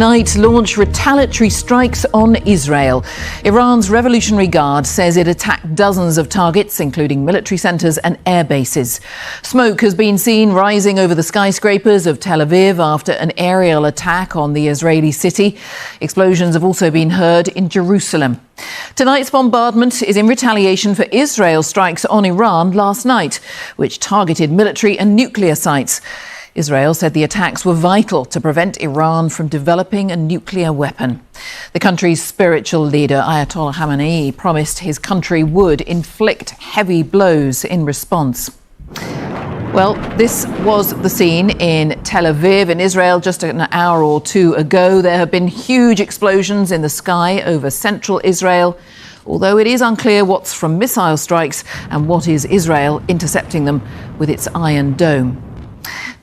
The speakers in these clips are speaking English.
Night launch retaliatory strikes on Israel. Iran's Revolutionary Guard says it attacked dozens of targets, including military centres and air bases. Smoke has been seen rising over the skyscrapers of Tel Aviv after an aerial attack on the Israeli city. Explosions have also been heard in Jerusalem. Tonight's bombardment is in retaliation for Israel's strikes on Iran last night, which targeted military and nuclear sites. Israel said the attacks were vital to prevent Iran from developing a nuclear weapon. The country's spiritual leader, Ayatollah Khamenei, promised his country would inflict heavy blows in response. Well, this was the scene in Tel Aviv in Israel just an hour or two ago. There have been huge explosions in the sky over central Israel, although it is unclear what's from missile strikes and what is Israel intercepting them with its Iron Dome.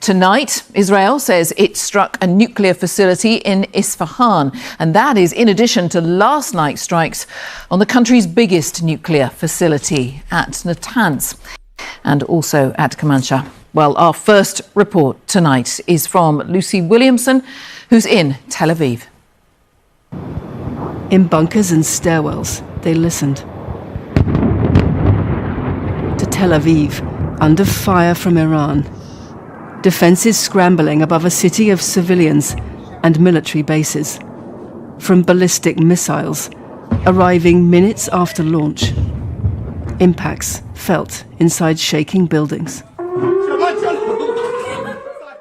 Tonight, Israel says it struck a nuclear facility in Isfahan, and that is in addition to last night's strikes on the country's biggest nuclear facility at Natanz and also at Kermanshah. Well, our first report tonight is from Lucy Williamson, who's in Tel Aviv. In bunkers and stairwells, they listened. To Tel Aviv, under fire from Iran. Defences scrambling above a city of civilians and military bases. From ballistic missiles, arriving minutes after launch. Impacts felt inside shaking buildings.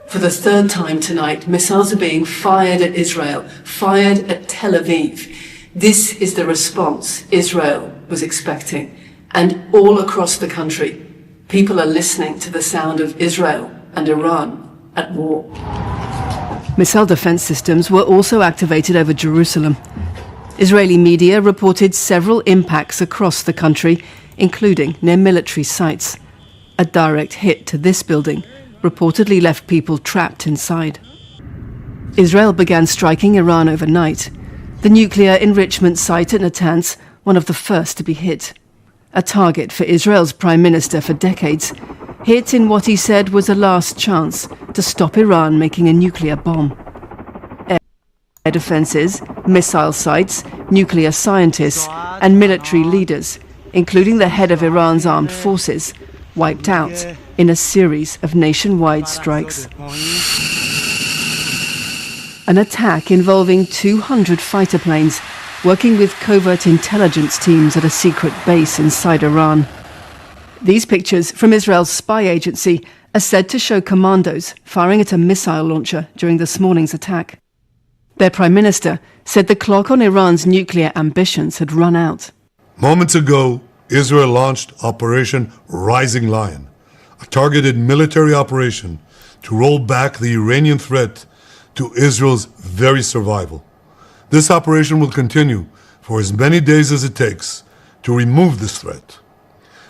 For the third time tonight, missiles are being fired at Israel, fired at Tel Aviv. This is the response Israel was expecting. And all across the country, people are listening to the sound of Israel and Iran at war. Missile defense systems were also activated over Jerusalem. Israeli media reported several impacts across the country, including near military sites. A direct hit to this building reportedly left people trapped inside. Israel began striking Iran overnight. The nuclear enrichment site at Natanz, one of the first to be hit. A target for Israel's prime minister for decades, hit in what he said was a last chance to stop Iran making a nuclear bomb. Air defences, missile sites, nuclear scientists and military leaders, including the head of Iran's armed forces, wiped out in a series of nationwide strikes. An attack involving 200 fighter planes working with covert intelligence teams at a secret base inside Iran. These pictures from Israel's spy agency are said to show commandos firing at a missile launcher during this morning's attack. Their prime minister said the clock on Iran's nuclear ambitions had run out. Moments ago, Israel launched Operation Rising Lion, a targeted military operation to roll back the Iranian threat to Israel's very survival. This operation will continue for as many days as it takes to remove this threat.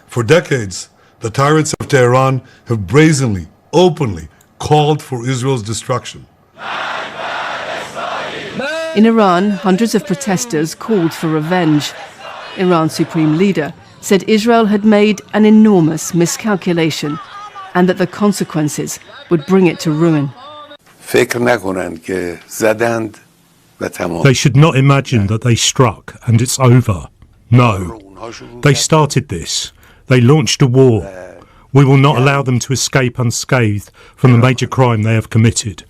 For decades, the tyrants of Tehran have brazenly, openly called for Israel's destruction. In Iran, hundreds of protesters called for revenge. Iran's supreme leader said Israel had made an enormous miscalculation and that the consequences would bring it to ruin. They should not imagine that they struck and it's over. No. They started this. They launched a war. We will not allow them to escape unscathed from the major crime they have committed.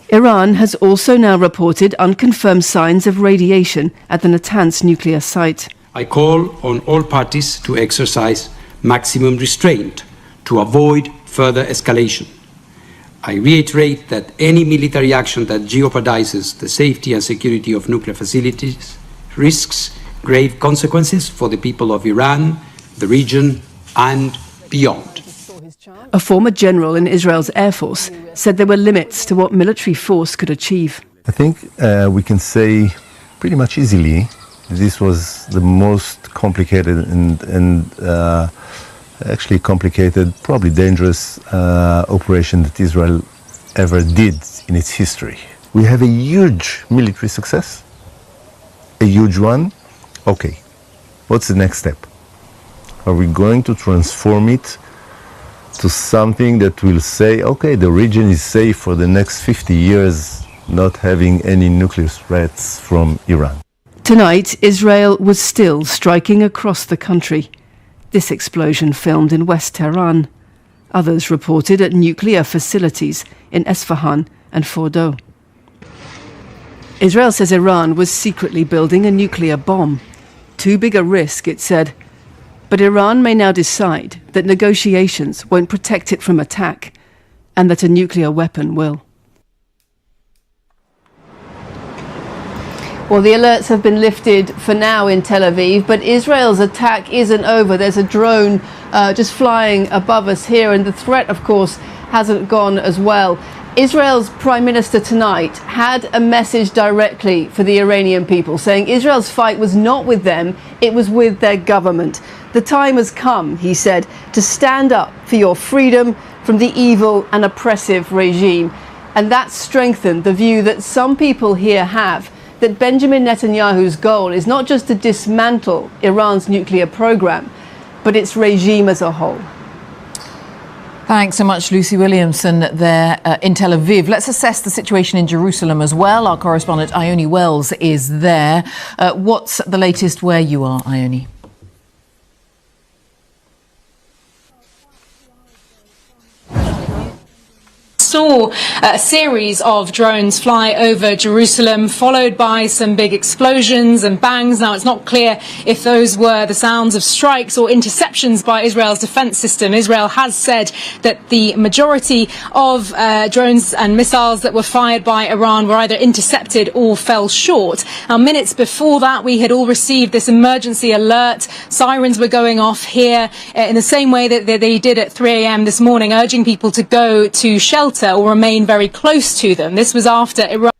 Iran has also now reported unconfirmed signs of radiation at the Natanz nuclear site. I call on all parties to exercise maximum restraint to avoid further escalation. I reiterate that any military action that jeopardizes the safety and security of nuclear facilities risks grave consequences for the people of Iran, the region, and beyond. A former general in Israel's Air Force said there were limits to what military force could achieve. I think we can say pretty much easily this was the most complicated and actually complicated, probably dangerous operation that Israel ever did in its history. We have a huge military success, a huge one. Okay, what's the next step? Are we going to transform it to something that will say, okay, the region is safe for the next 50 years, not having any nuclear threats from Iran. Tonight, Israel was still striking across the country. This explosion filmed in West Tehran. Others reported at nuclear facilities in Esfahan and Fordo. Israel says Iran was secretly building a nuclear bomb. Too big a risk, it said. But Iran may now decide that negotiations won't protect it from attack, and that a nuclear weapon will. Well, the alerts have been lifted for now in Tel Aviv, but Israel's attack isn't over. There's a drone just flying above us here, and the threat, of course, hasn't gone as well. Israel's Prime Minister tonight had a message directly for the Iranian people, saying Israel's fight was not with them, it was with their government. The time has come, he said, to stand up for your freedom from the evil and oppressive regime. And that strengthened the view that some people here have, that Benjamin Netanyahu's goal is not just to dismantle Iran's nuclear program, but its regime as a whole. Thanks so much, Lucy Williamson, there in Tel Aviv. Let's assess the situation in Jerusalem as well. Our correspondent Ione Wells is there. What's the latest where you are, Ione? Saw a series of drones fly over Jerusalem, followed by some big explosions and bangs. Now, it's not clear if those were the sounds of strikes or interceptions by Israel's defense system. Israel has said that the majority of drones and missiles that were fired by Iran were either intercepted or fell short. Now, minutes before that, we had all received this emergency alert. Sirens were going off here in the same way that they did at 3 a.m. this morning, urging people to go to shelter or remain very close to them. This was after Iran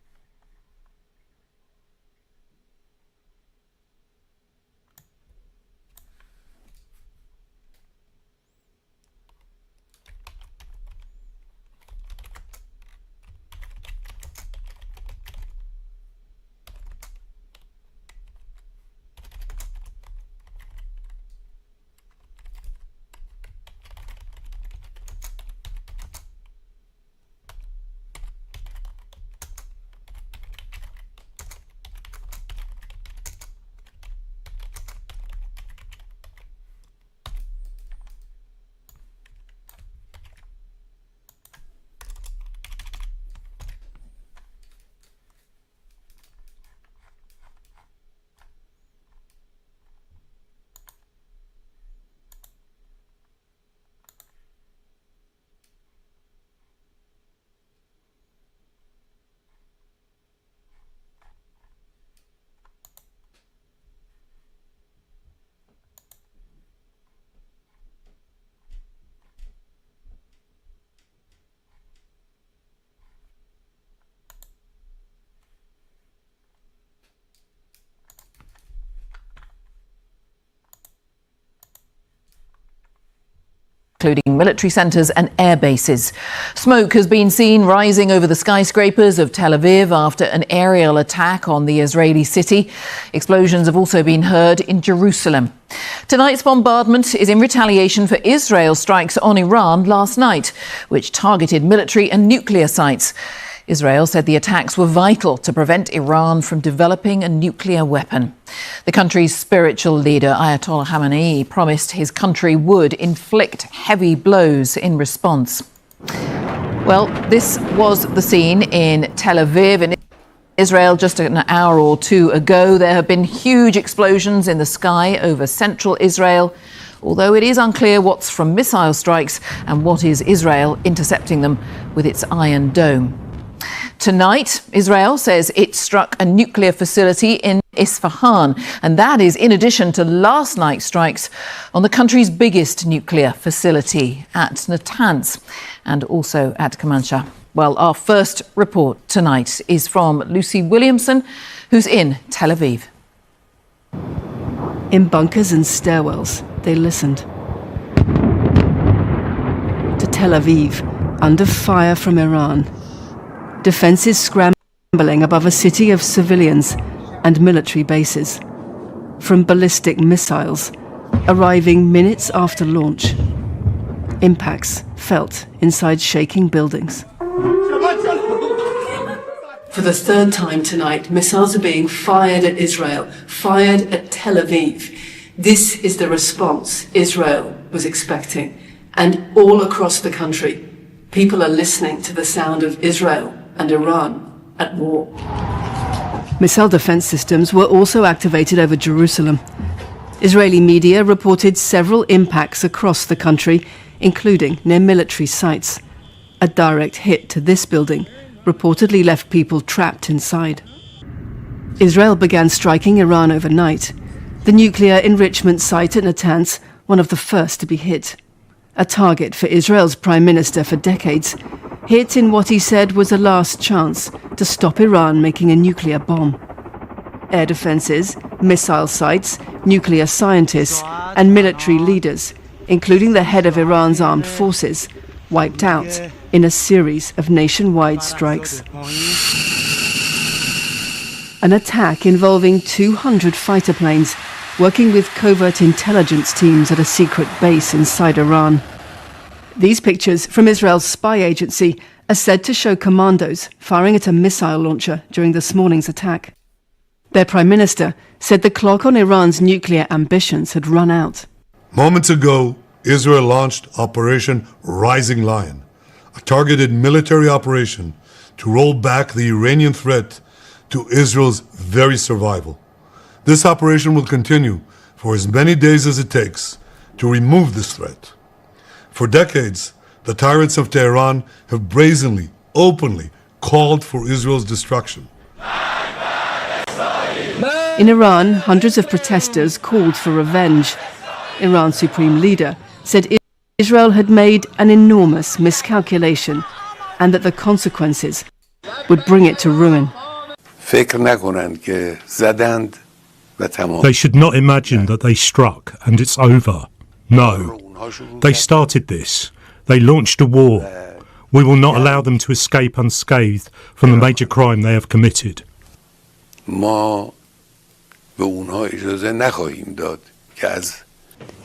including military centres and air bases. Smoke has been seen rising over the skyscrapers of Tel Aviv after an aerial attack on the Israeli city. Explosions have also been heard in Jerusalem. Tonight's bombardment is in retaliation for Israel's strikes on Iran last night, which targeted military and nuclear sites. Israel said the attacks were vital to prevent Iran from developing a nuclear weapon. The country's spiritual leader, Ayatollah Khamenei, promised his country would inflict heavy blows in response. Well, this was the scene in Tel Aviv in Israel just an hour or two ago. There have been huge explosions in the sky over central Israel, although it is unclear what's from missile strikes and what is Israel intercepting them with its Iron Dome. Tonight, Israel says it struck a nuclear facility in Isfahan, and that is in addition to last night's strikes on the country's biggest nuclear facility at Natanz and also at Kermanshah. Well, our first report tonight is from Lucy Williamson, who's in Tel Aviv. In bunkers and stairwells, they listened. To Tel Aviv, under fire from Iran. Defences scrambling above a city of civilians and military bases. From ballistic missiles, arriving minutes after launch. Impacts felt inside shaking buildings. For the third time tonight, missiles are being fired at Israel, fired at Tel Aviv. This is the response Israel was expecting. And all across the country, people are listening to the sound of Israel and Iran at war. Missile defense systems were also activated over Jerusalem. Israeli media reported several impacts across the country, including near military sites. A direct hit to this building reportedly left people trapped inside. Israel began striking Iran overnight. The nuclear enrichment site at Natanz, one of the first to be hit. A target for Israel's prime minister for decades, hit in what he said was a last chance to stop Iran making a nuclear bomb. Air defences, missile sites, nuclear scientists and military leaders, including the head of Iran's armed forces, wiped out in a series of nationwide strikes. An attack involving 200 fighter planes working with covert intelligence teams at a secret base inside Iran. These pictures from Israel's spy agency are said to show commandos firing at a missile launcher during this morning's attack. Their prime minister said the clock on Iran's nuclear ambitions had run out. Moments ago, Israel launched Operation Rising Lion, a targeted military operation to roll back the Iranian threat to Israel's very survival. This operation will continue for as many days as it takes to remove this threat. For decades, the tyrants of Tehran have brazenly, openly called for Israel's destruction. In Iran, hundreds of protesters called for revenge. Iran's supreme leader said Israel had made an enormous miscalculation and that the consequences would bring it to ruin. They should not imagine that they struck and it's over. No. They started this. They launched a war. We will not allow them to escape unscathed from the major crime they have committed.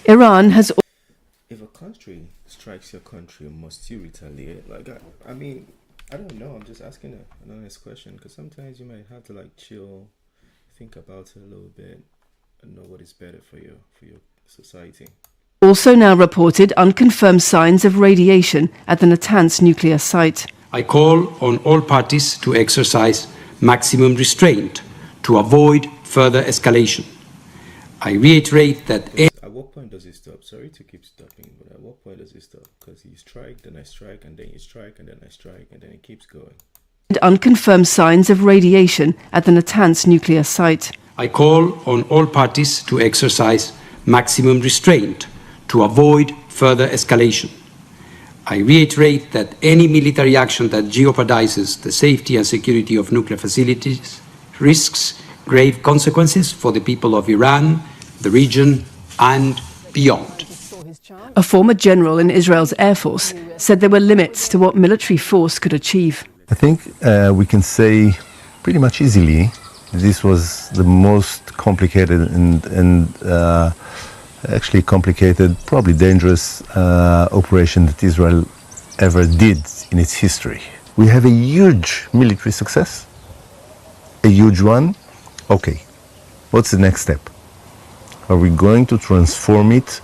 Iran has... If a country strikes your country, must you retaliate? I mean, I don't know. I'm just asking an honest question because sometimes you might have to chill, think about it a little bit, and know what is better for your society. Also now reported unconfirmed signs of radiation at the Natanz nuclear site. I call on all parties to exercise maximum restraint to avoid further escalation. I reiterate that... At what point does it stop? Sorry to keep stopping, but at what point does it stop? Because you strike, then I strike, and then you strike, and then I strike, and then it keeps going. Unconfirmed signs of radiation at the Natanz nuclear site. I call on all parties to exercise maximum restraint to avoid further escalation. I reiterate that any military action that jeopardizes the safety and security of nuclear facilities risks grave consequences for the people of Iran, the region, and beyond. A former general in Israel's Air Force said there were limits to what military force could achieve. I think we can say pretty much easily this was the most complicated and actually complicated, probably dangerous operation that Israel ever did in its history. We have a huge military success, a huge one. Okay, what's the next step? Are we going to transform it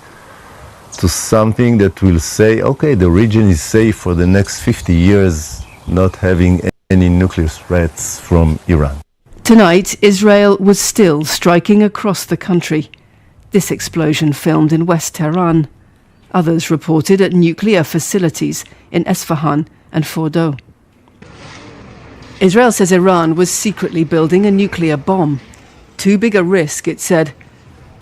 to something that will say, okay, the region is safe for the next 50 years, not having any nuclear threats from Iran? Tonight, Israel was still striking across the country. This explosion filmed in West Tehran. Others reported at nuclear facilities in Esfahan and Fordo. Israel says Iran was secretly building a nuclear bomb. Too big a risk, it said.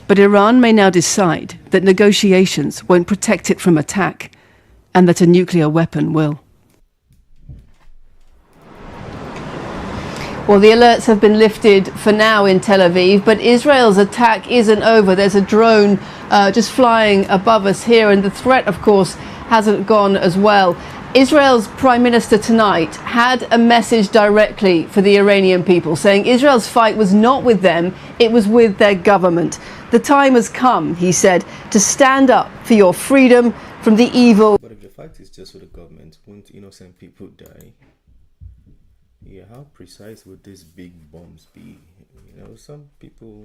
But Iran may now decide that negotiations won't protect it from attack, and that a nuclear weapon will. Well, the alerts have been lifted for now in Tel Aviv, but Israel's attack isn't over. There's a drone just flying above us here, and the threat, of course, hasn't gone as well. Israel's Prime Minister tonight had a message directly for the Iranian people, saying Israel's fight was not with them, it was with their government. The time has come, he said, to stand up for your freedom, from the evil. But if the fight is just with the government, won't innocent people die? Yeah, how precise would these big bombs be? Some people,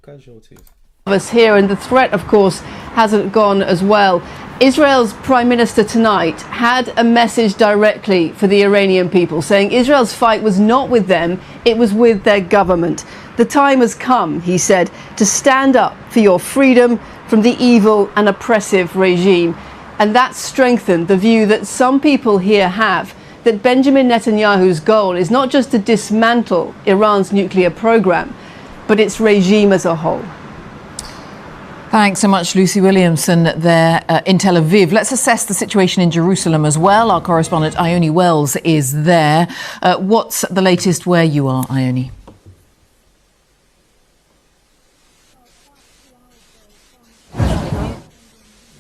casualties. Us here, and the threat, of course, hasn't gone as well. Israel's Prime Minister tonight had a message directly for the Iranian people, saying Israel's fight was not with them, it was with their government. The time has come, he said, to stand up for your freedom from the evil and oppressive regime. And that strengthened the view that some people here have, that Benjamin Netanyahu's goal is not just to dismantle Iran's nuclear program, but its regime as a whole. Thanks so much, Lucy Williamson, there in Tel Aviv. Let's assess the situation in Jerusalem as well. Our correspondent Ione Wells is there. What's the latest where you are, Ione?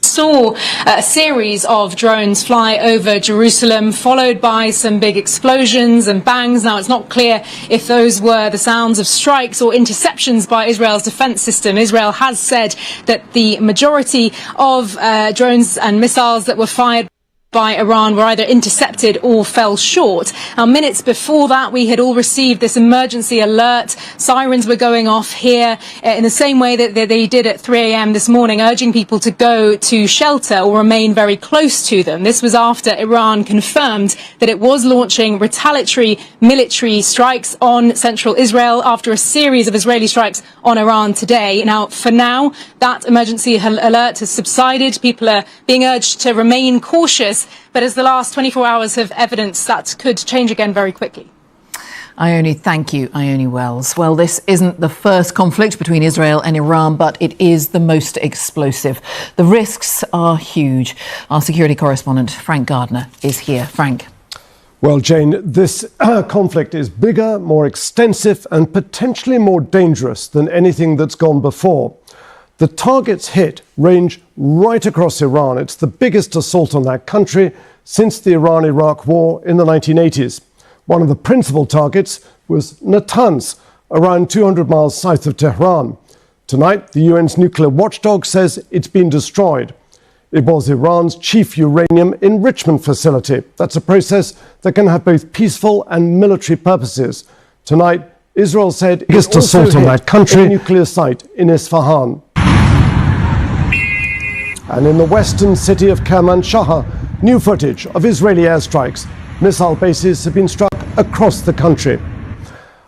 Saw a series of drones fly over Jerusalem, followed by some big explosions and bangs. Now, it's not clear if those were the sounds of strikes or interceptions by Israel's defense system. Israel has said that the majority of drones and missiles that were fired by Iran were either intercepted or fell short. Now, minutes before that, we had all received this emergency alert. Sirens were going off here in the same way that they did at 3 a.m. this morning, urging people to go to shelter or remain very close to them. This was after Iran confirmed that it was launching retaliatory military strikes on central Israel after a series of Israeli strikes on Iran today. Now, for now, that emergency alert has subsided. People are being urged to remain cautious. But as the last 24 hours have evidenced, that could change again very quickly. Ione, thank you, Ione Wells. Well, this isn't the first conflict between Israel and Iran, but it is the most explosive. The risks are huge. Our security correspondent, Frank Gardner, is here. Frank. Well, Jane, this conflict is bigger, more extensive, and potentially more dangerous than anything that's gone before. The targets hit range right across Iran. It's the biggest assault on that country since the Iran-Iraq war in the 1980s. One of the principal targets was Natanz, around 200 miles south of Tehran. Tonight, the UN's nuclear watchdog says it's been destroyed. It was Iran's chief uranium enrichment facility. That's a process that can have both peaceful and military purposes. Tonight, Israel said it biggest assault on that country, a nuclear site in Isfahan. And in the western city of Kermanshah, new footage of Israeli airstrikes. Missile bases have been struck across the country.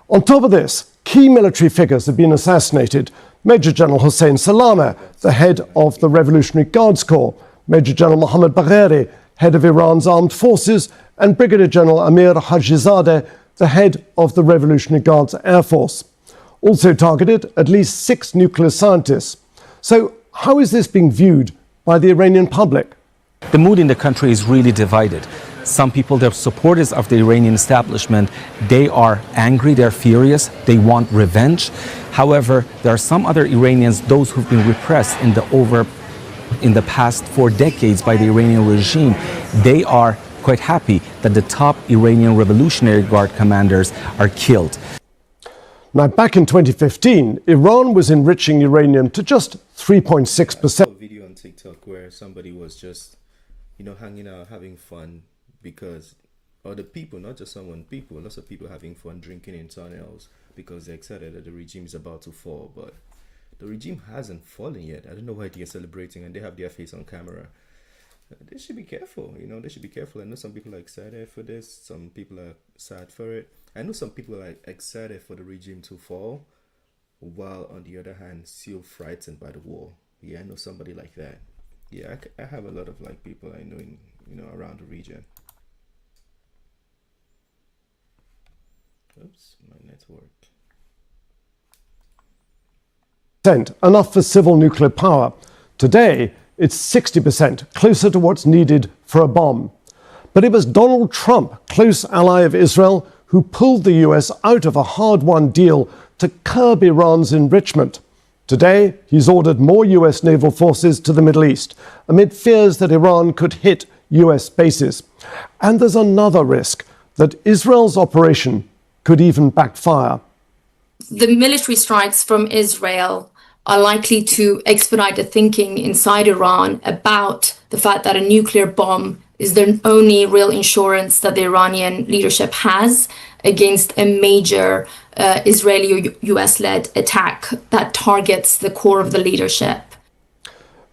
On top of this, key military figures have been assassinated. Major General Hossein Salameh, the head of the Revolutionary Guards Corps, Major General Mohammad Bagheri, head of Iran's armed forces, and Brigadier General Amir Hajizadeh, the head of the Revolutionary Guards Air Force. Also targeted at least 6 nuclear scientists. So how is this being viewed by the Iranian public? The mood in the country is really divided. Some people, they're supporters of the Iranian establishment. They are angry, they're furious, they want revenge. However, there are some other Iranians, those who've been repressed in the past 4 decades by the Iranian regime. They are quite happy that the top Iranian Revolutionary Guard commanders are killed. Now, back in 2015, Iran was enriching uranium to just 3.6%. A video on TikTok where somebody was just, hanging out, having fun because other people, not just someone, lots of people having fun drinking in tunnels because they're excited that the regime is about to fall. But the regime hasn't fallen yet. I don't know why they're celebrating and they have their face on camera. They should be careful, they should be careful. I know some people are excited for this, some people are sad for it. I know some people are excited for the regime to fall, while on the other hand, still frightened by the war. Yeah, I know somebody like that. Yeah, I have a lot of people I know around the region. Oops, my network. Enough for civil nuclear power. Today, it's 60%, closer to what's needed for a bomb. But it was Donald Trump, close ally of Israel, who pulled the US out of a hard-won deal to curb Iran's enrichment. Today, he's ordered more US naval forces to the Middle East, amid fears that Iran could hit US bases. And there's another risk, that Israel's operation could even backfire. The military strikes from Israel are likely to expedite the thinking inside Iran about the fact that a nuclear bomb is the only real insurance that the Iranian leadership has against a major Israeli or US-led attack that targets the core of the leadership.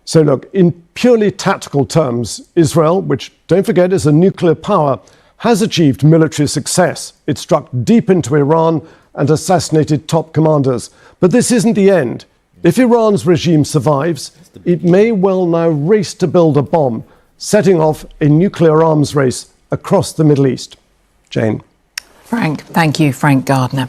So look, in purely tactical terms, Israel, which don't forget is a nuclear power, has achieved military success. It struck deep into Iran and assassinated top commanders. But this isn't the end. If Iran's regime survives, it may well now race to build a bomb, setting off a nuclear arms race across the Middle East. Jane. Frank, thank you, Frank Gardner.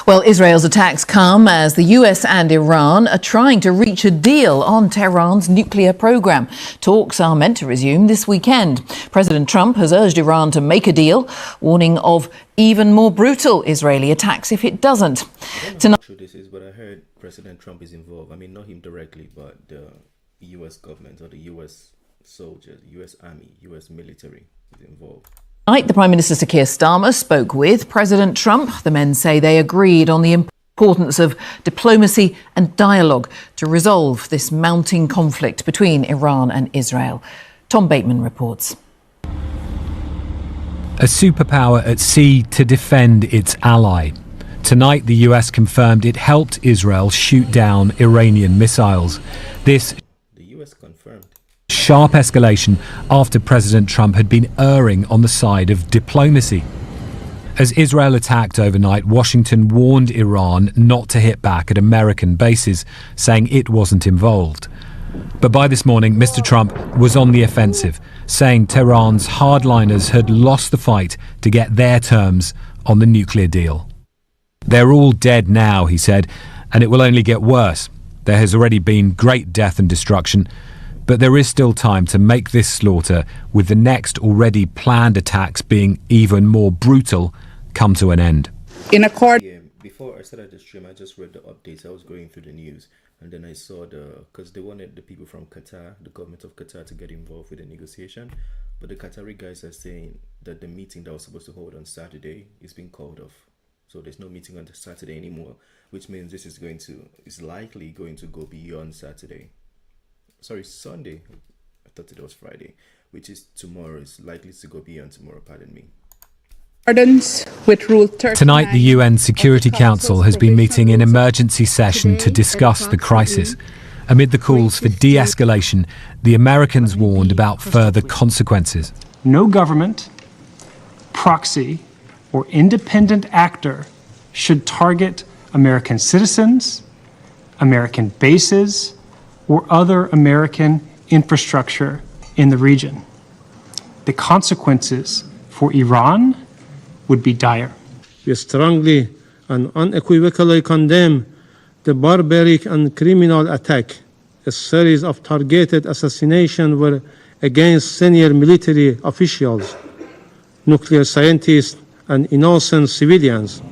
Well, Israel's attacks come as the US and Iran are trying to reach a deal on Tehran's nuclear program. Talks are meant to resume this weekend. President Trump has urged Iran to make a deal, warning of even more brutal Israeli attacks if it doesn't. I don't know how true this is, but I heard President Trump is involved. I mean, not him directly, but the US government or the US soldiers, US army, US military is involved. Tonight, the Prime Minister Sir Keir Starmer spoke with President Trump. The men say they agreed on the importance of diplomacy and dialogue to resolve this mounting conflict between Iran and Israel. Tom Bateman reports. A superpower at sea to defend its ally. Tonight, the US confirmed it helped Israel shoot down Iranian missiles. This sharp escalation after President Trump had been erring on the side of diplomacy. As Israel attacked overnight, Washington warned Iran not to hit back at American bases, saying it wasn't involved. But by this morning, Mr. Trump was on the offensive, saying Tehran's hardliners had lost the fight to get their terms on the nuclear deal. They're all dead now, he said, and it will only get worse. There has already been great death and destruction, but there is still time to make this slaughter, with the next already planned attacks being even more brutal, come to an end. Before I started the stream, I just read the updates. I was going through the news, and then I saw because they wanted the people from Qatar, the government of Qatar, to get involved with the negotiation. But the Qatari guys are saying that the meeting that was supposed to hold on Saturday is being called off. So there's no meeting on Saturday anymore, which means this is likely going to go beyond Saturday. Sorry, Sunday. I thought it was Friday, which is tomorrow. It's likely to go beyond tomorrow, pardon me. Tonight, the UN Security Council has been meeting in emergency session to discuss the crisis. Amid the calls for de-escalation, the Americans warned about further consequences. No government, proxy, or independent actor should target American citizens, American bases, or other American infrastructure in the region. The consequences for Iran would be dire. We strongly and unequivocally condemn the barbaric and criminal attack. A series of targeted assassinations were against senior military officials, nuclear scientists, and innocent civilians.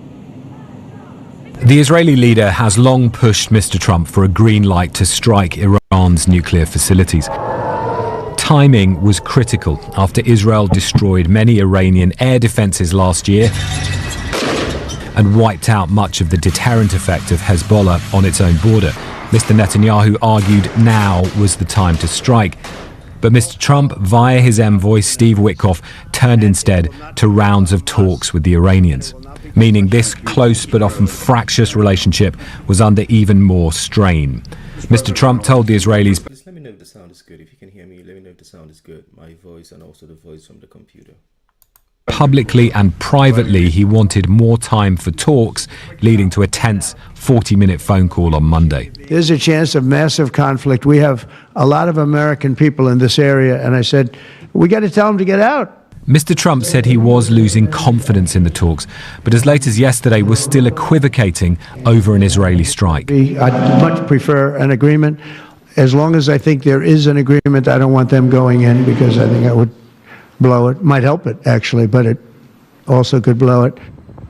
The Israeli leader has long pushed Mr. Trump for a green light to strike Iran's nuclear facilities. Timing was critical after Israel destroyed many Iranian air defenses last year and wiped out much of the deterrent effect of Hezbollah on its own border. Mr. Netanyahu argued now was the time to strike. But Mr. Trump, via his envoy Steve Witkoff, turned instead to rounds of talks with the Iranians, meaning this close but often fractious relationship was under even more strain. Mr. Trump told the Israelis, Just let me know if the sound is good. If you can hear me, let me know if the sound is good. My voice and also the voice from the computer. publicly and privately he wanted more time for talks, leading to a tense 40-minute phone call on Monday. There's a chance of massive conflict. We have a lot of American people in this area, and I said, we got to tell them to get out. Mr. Trump said he was losing confidence in the talks, but as late as yesterday was still equivocating over an Israeli strike. I'd much prefer an agreement. As long as I think there is an agreement, I don't want them going in, because I think that would blow it. Might help it, actually, but it also could blow it.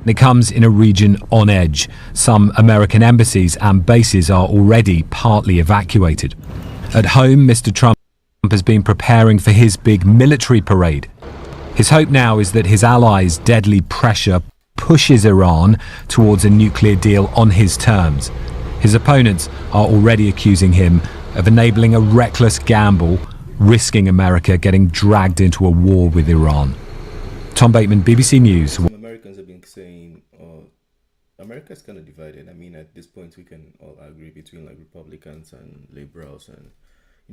It comes in a region on edge. Some American embassies and bases are already partly evacuated. At home, Mr. Trump has been preparing for his big military parade. His hope now is that his allies' deadly pressure pushes Iran towards a nuclear deal on his terms. His opponents are already accusing him of enabling a reckless gamble, risking America getting dragged into a war with Iran. Tom Bateman, BBC News. Some Americans have been saying, America's kind of divided. I mean, at this point, we can all agree between like Republicans and liberals and,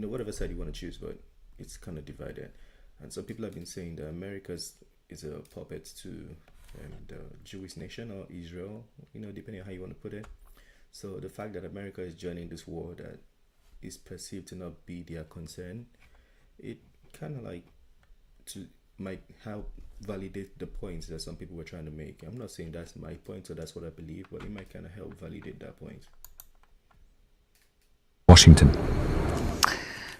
whatever side you want to choose, but it's kind of divided. And some people have been saying that America is a puppet to the Jewish nation or Israel, depending on how you want to put it. So the fact that America is joining this war that is perceived to not be their concern, it kind of might help validate the points that some people were trying to make. I'm not saying that's my point or that's what I believe, but it might kind of help validate that point. Washington.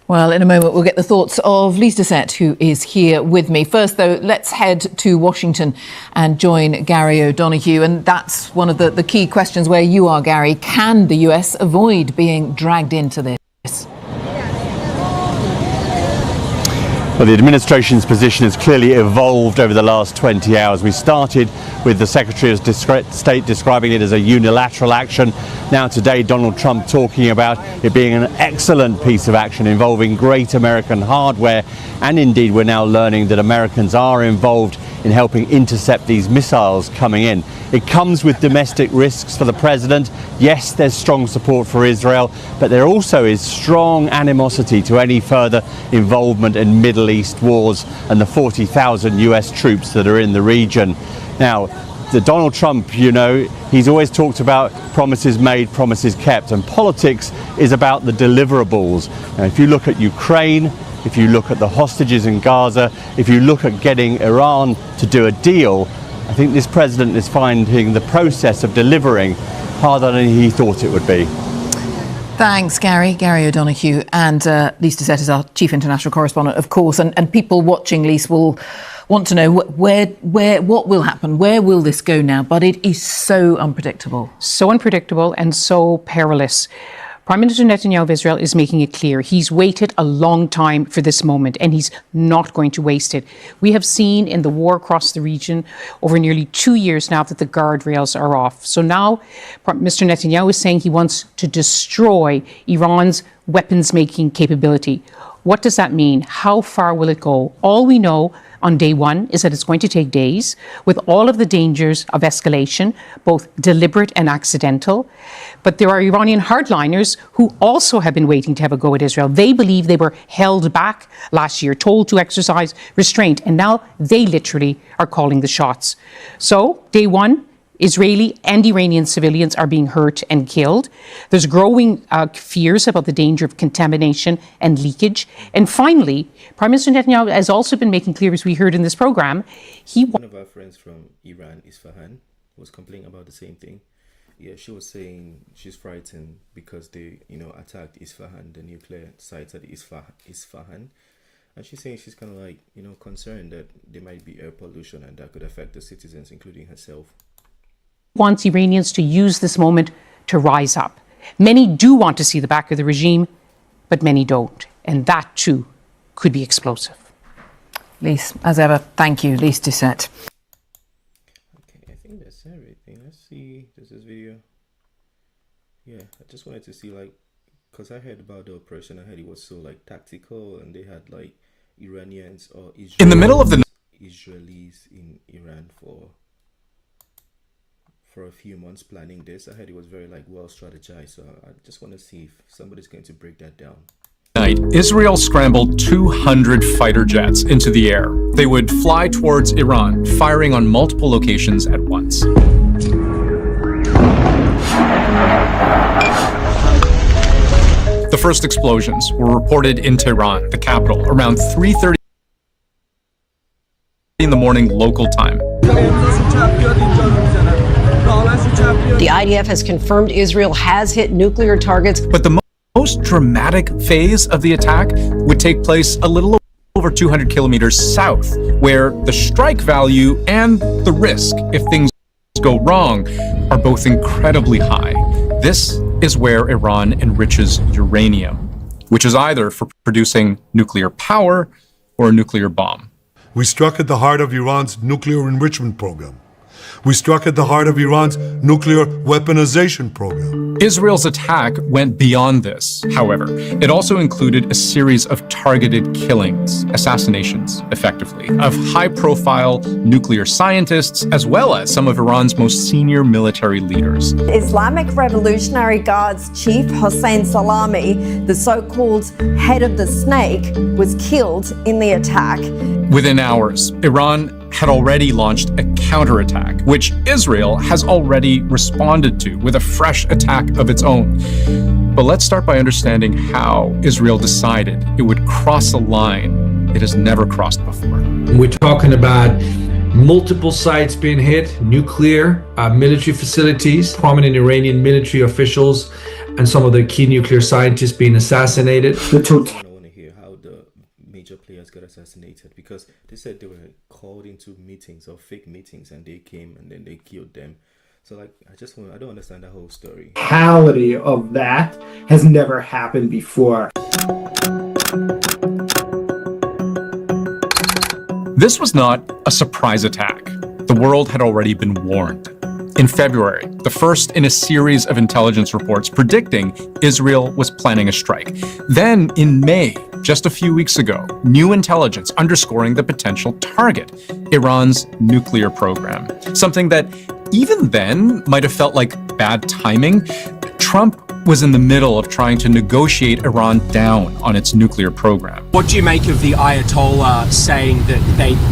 Well, in a moment, we'll get the thoughts of Lise Doucette, who is here with me. First, though, let's head to Washington and join Gary O'Donoghue. And that's one of the key questions where you are, Gary. Can the US avoid being dragged into this? Well, the administration's position has clearly evolved over the last 20 hours. We started with the Secretary of State describing it as a unilateral action. Now today, Donald Trump talking about it being an excellent piece of action involving great American hardware. And indeed, we're now learning that Americans are involved in helping intercept these missiles coming in. It comes with domestic risks for the president. Yes, there's strong support for Israel, but there also is strong animosity to any further involvement in Middle East wars and the 40,000 US troops that are in the region. Now, the Donald Trump, he's always talked about promises made, promises kept, and politics is about the deliverables. Now, if you look at Ukraine, if you look at the hostages in Gaza, if you look at getting Iran to do a deal, I think this president is finding the process of delivering harder than he thought it would be. Thanks, Gary. Gary O'Donoghue. And Lise Doucette is our chief international correspondent, of course. And people watching, Lise, will want to know what will happen. Where will this go now? But it is so unpredictable. So unpredictable and so perilous. Prime Minister Netanyahu of Israel is making it clear he's waited a long time for this moment and he's not going to waste it. We have seen in the war across the region over nearly 2 years now that the guardrails are off. So now Mr. Netanyahu is saying he wants to destroy Iran's weapons-making capability. What does that mean? How far will it go? All we know on day one is that it's going to take days with all of the dangers of escalation, both deliberate and accidental. But there are Iranian hardliners who also have been waiting to have a go at Israel. They believe they were held back last year, told to exercise restraint, and now they literally are calling the shots. So, day one, Israeli and Iranian civilians are being hurt and killed. There's growing fears about the danger of contamination and leakage. And finally, Prime Minister Netanyahu has also been making clear, as we heard in this program, One of our friends from Iran, Isfahan, was complaining about the same thing. Yeah, she was saying she's frightened because they, attacked Isfahan, the nuclear sites at Isfahan. And she's saying she's kind of like, concerned that there might be air pollution and that could affect the citizens, including herself. Wants Iranians to use this moment to rise up. Many do want to see the back of the regime, but many don't. And that, too, could be explosive. Lise, as ever, thank you, Lise Doucette. Okay, I think that's everything. Let's see. There's this video. Yeah, I just wanted to see, because I heard about the operation. I heard it was so, tactical, and they had, Iranians or Israelis, in the middle of the Israelis in Iran for a few months planning this. I heard it was very well strategized, so I just want to see if somebody's going to break that down. night, Israel scrambled 200 fighter jets into the air. They would fly towards Iran, firing on multiple locations at once. The first explosions were reported in Tehran, the capital, around 3:30 in the morning local time. The IDF has confirmed Israel has hit nuclear targets. But the most dramatic phase of the attack would take place a little over 200 kilometers south, where the strike value and the risk, if things go wrong, are both incredibly high. This is where Iran enriches uranium, which is either for producing nuclear power or a nuclear bomb. We struck at the heart of Iran's nuclear enrichment program. We struck at the heart of Iran's nuclear weaponization program. Israel's attack went beyond this, however. It also included a series of targeted killings, assassinations, effectively, of high-profile nuclear scientists, as well as some of Iran's most senior military leaders. Islamic Revolutionary Guard's chief Hossein Salami, the so-called head of the snake, was killed in the attack. Within hours, Iran had already launched a counterattack, which Israel has already responded to with a fresh attack of its own. But let's start by understanding how Israel decided it would cross a line it has never crossed before. We're talking about multiple sites being hit, nuclear, military facilities, prominent Iranian military officials, and some of the key nuclear scientists being assassinated. I want to hear how the major players got assassinated, because they said they were called into meetings or fake meetings and they came and then they killed them. So like, I don't understand that whole story. Reality of that has never happened before. This was not a surprise attack. The world had already been warned. In February, the first in a series of intelligence reports predicting Israel was planning a strike. Then in May, just a few weeks ago, new intelligence underscoring the potential target, Iran's nuclear program. Something that even then might have felt like bad timing. Trump was in the middle of trying to negotiate Iran down on its nuclear program. What do you make of the Ayatollah saying that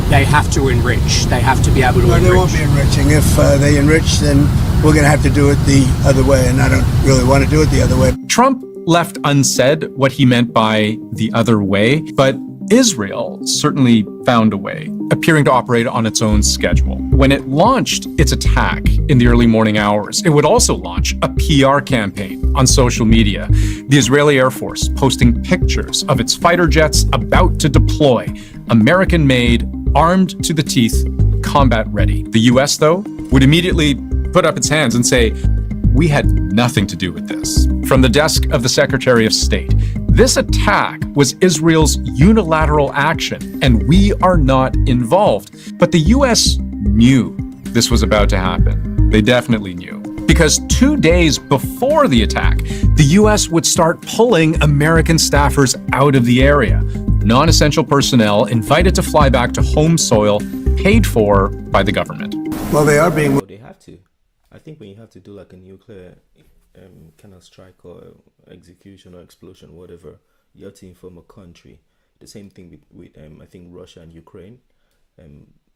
they have to enrich? They have to be able to enrich? They won't be enriching. If they enrich, then we're going to have to do it the other way, and I don't really want to do it the other way. Trump left unsaid what he meant by the other way, but Israel certainly found a way, appearing to operate on its own schedule. When it launched its attack in the early morning hours, it would also launch a PR campaign on social media. The Israeli Air Force posting pictures of its fighter jets about to deploy, American-made, armed to the teeth, combat ready. The US, though, would immediately put up its hands and say, "We had nothing to do with this." From the desk of the Secretary of State, this attack was Israel's unilateral action, and we are not involved. But the US knew this was about to happen. They definitely knew. Because 2 days before the attack, the US would start pulling American staffers out of the area. Non-essential personnel invited to fly back to home soil, paid for by the government. Well, they are being... They have to. I think when you have to do like a nuclear kind of strike or execution or explosion, whatever, you have to inform a country. The same thing with I think Russia and Ukraine.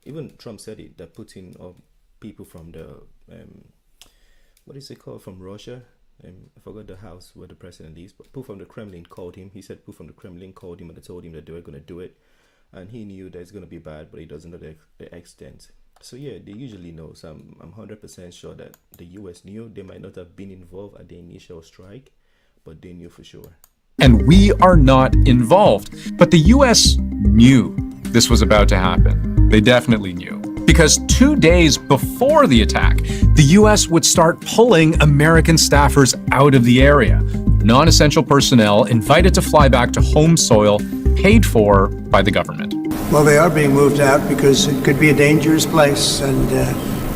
Even Trump said it, that Putin or people from the what is it called, from Russia? I forgot the house where the president is, but people from the Kremlin called him. He said people from the Kremlin called him and they told him that they were going to do it, and he knew that it's going to be bad, but he doesn't know the extent. So yeah, they usually know. So I'm 100% sure that the US knew. They might not have been involved at the initial strike, but they knew for sure. And we are not involved. But the US knew this was about to happen. They definitely knew. Because 2 days before the attack, the US would start pulling American staffers out of the area. Non-essential personnel invited to fly back to home soil, paid for by the government. Well, they are being moved out because it could be a dangerous place, and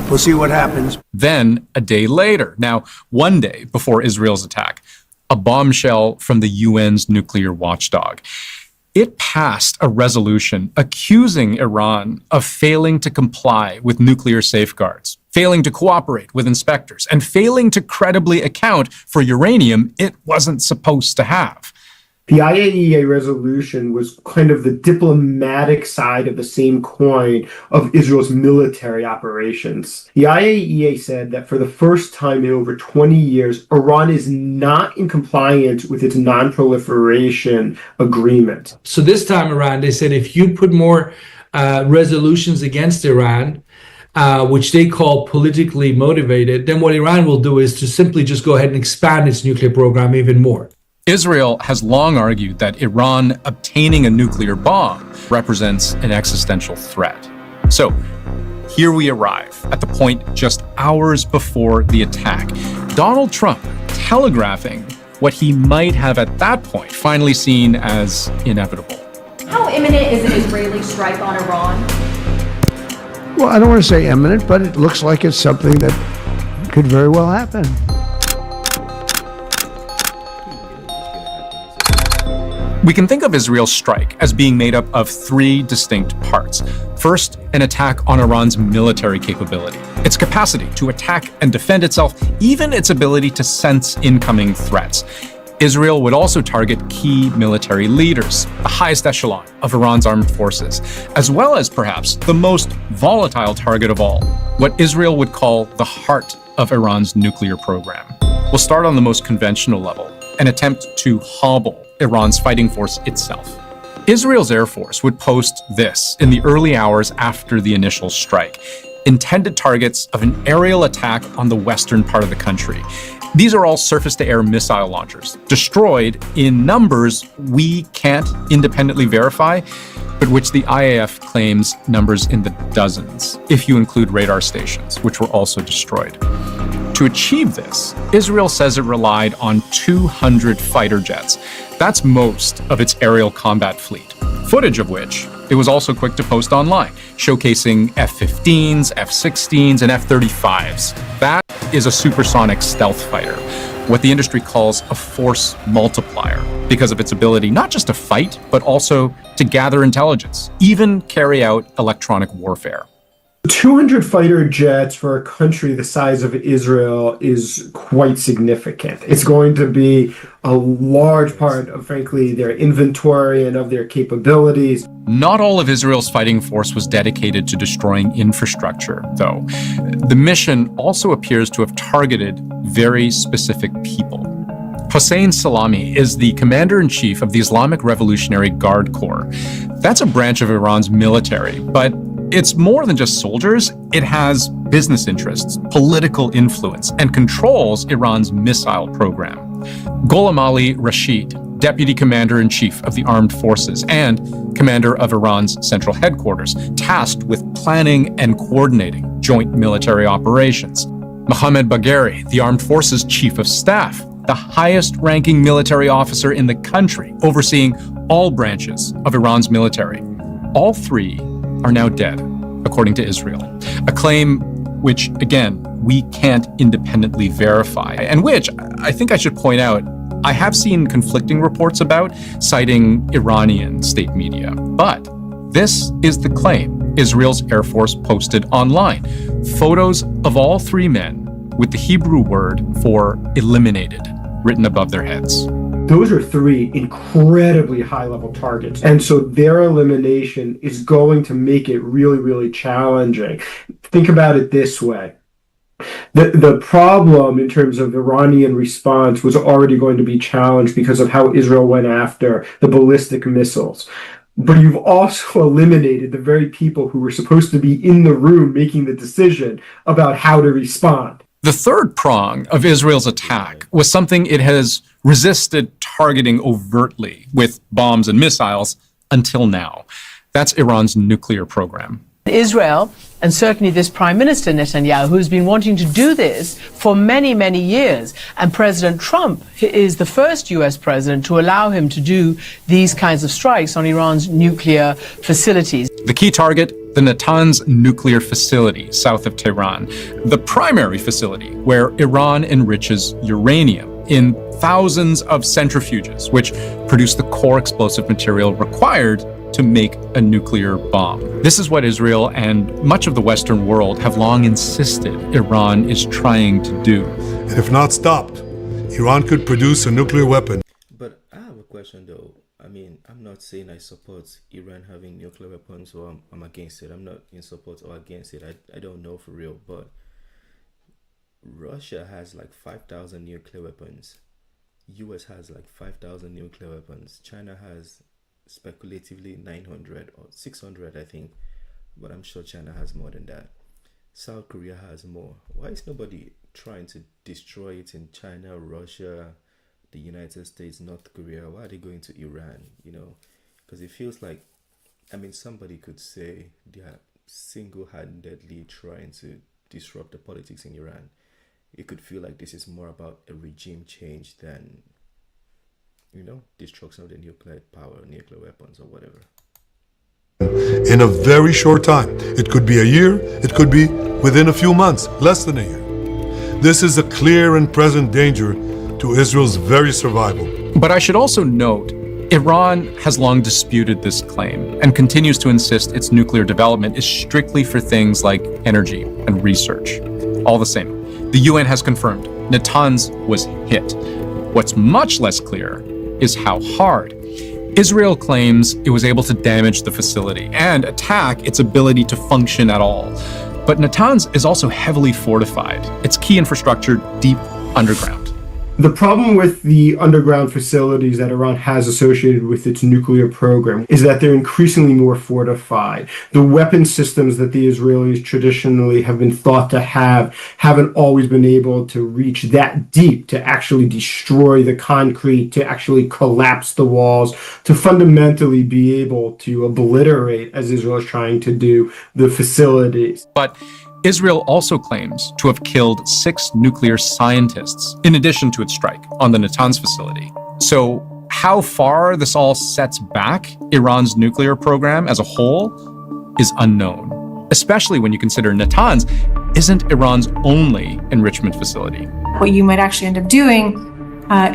we'll see what happens. Then, a day later, now 1 day before Israel's attack, a bombshell from the UN's nuclear watchdog. It passed a resolution accusing Iran of failing to comply with nuclear safeguards, failing to cooperate with inspectors, and failing to credibly account for uranium it wasn't supposed to have. The IAEA resolution was kind of the diplomatic side of the same coin of Israel's military operations. The IAEA said that for the first time in over 20 years, Iran is not in compliance with its non-proliferation agreement. So this time around, they said if you put more resolutions against Iran, which they call politically motivated, then what Iran will do is to simply just go ahead and expand its nuclear program even more. Israel has long argued that Iran obtaining a nuclear bomb represents an existential threat. So here we arrive at the point just hours before the attack. Donald Trump telegraphing what he might have at that point finally seen as inevitable. How imminent is an Israeli strike on Iran? Well, I don't want to say imminent, but it looks like it's something that could very well happen. We can think of Israel's strike as being made up of three distinct parts. First, an attack on Iran's military capability, its capacity to attack and defend itself, even its ability to sense incoming threats. Israel would also target key military leaders, the highest echelon of Iran's armed forces, as well as perhaps the most volatile target of all, what Israel would call the heart of Iran's nuclear program. We'll start on the most conventional level, an attempt to hobble Iran's fighting force itself. Israel's Air Force would post this in the early hours after the initial strike, intended targets of an aerial attack on the western part of the country. These are all surface-to-air missile launchers, destroyed in numbers we can't independently verify, but which the IAF claims numbers in the dozens, if you include radar stations, which were also destroyed. To achieve this, Israel says it relied on 200 fighter jets. That's most of its aerial combat fleet, footage of which it was also quick to post online, showcasing F-15s, F-16s, and F-35s. That is a supersonic stealth fighter, what the industry calls a force multiplier, because of its ability not just to fight, but also to gather intelligence, even carry out electronic warfare. 200 fighter jets for a country the size of Israel is quite significant. It's going to be a large part of, frankly, their inventory and of their capabilities. Not all of Israel's fighting force was dedicated to destroying infrastructure, though. The mission also appears to have targeted very specific people. Hossein Salami is the commander-in-chief of the Islamic Revolutionary Guard Corps. That's a branch of Iran's military, but it's more than just soldiers. It has business interests, political influence, and controls Iran's missile program. Gholam Ali Rashid, deputy commander-in-chief of the armed forces and commander of Iran's central headquarters, tasked with planning and coordinating joint military operations. Mohammad Bagheri, the armed forces chief of staff, the highest-ranking military officer in the country, overseeing all branches of Iran's military. All three are now dead, according to Israel. A claim which, again, we can't independently verify, and which, I think I should point out, I have seen conflicting reports about, citing Iranian state media. But this is the claim Israel's Air Force posted online. Photos of all three men with the Hebrew word for eliminated written above their heads. Those are three incredibly high-level targets. And so their elimination is going to make it really, really challenging. Think about it this way. The problem in terms of Iranian response was already going to be challenged because of how Israel went after the ballistic missiles. But you've also eliminated the very people who were supposed to be in the room making the decision about how to respond. The third prong of Israel's attack was something it has resisted targeting overtly with bombs and missiles until now. That's Iran's nuclear program. Israel, and certainly this Prime Minister Netanyahu, who's been wanting to do this for many, many years. And President Trump is the first US president to allow him to do these kinds of strikes on Iran's nuclear facilities. The key target, the Natanz nuclear facility south of Tehran, the primary facility where Iran enriches uranium in thousands of centrifuges, which produce the core explosive material required to make a nuclear bomb. This is what Israel and much of the Western world have long insisted Iran is trying to do. And if not stopped, Iran could produce a nuclear weapon. But I have a question though. I mean, I'm not saying I support Iran having nuclear weapons or I'm against it. I'm not in support or against it. I don't know for real, but Russia has like 5,000 nuclear weapons. US has like 5,000 nuclear weapons. China has speculatively 900 or 600, I think, but I'm sure China has more than that. South Korea has more. Why is nobody trying to destroy it in China, Russia, the United States, North Korea? Why are they going to Iran? You know, because it feels like, I mean, somebody could say they are single-handedly trying to disrupt the politics in Iran. It could feel like this is more about a regime change than, you know, destruction of the nuclear power, nuclear weapons or whatever. in a very short time. It could be a year, it could be within a few months, less than a year. This is a clear and present danger to Israel's very survival. But I should also note, Iran has long disputed this claim and continues to insist its nuclear development is strictly for things like energy and research. All the same, the UN has confirmed Natanz was hit. What's much less clear is how hard. Israel claims it was able to damage the facility and attack its ability to function at all. But Natanz is also heavily fortified, its key infrastructure deep underground. The problem with the underground facilities that Iran has associated with its nuclear program is that they're increasingly more fortified. The weapon systems that the Israelis traditionally have been thought to have haven't always been able to reach that deep to actually destroy the concrete, to actually collapse the walls, to fundamentally be able to obliterate, as Israel is trying to do, the facilities. But Israel also claims to have killed 6 nuclear scientists, in addition to its strike on the Natanz facility. So how far this all sets back Iran's nuclear program as a whole is unknown, especially when you consider Natanz isn't Iran's only enrichment facility. What you might actually end up doing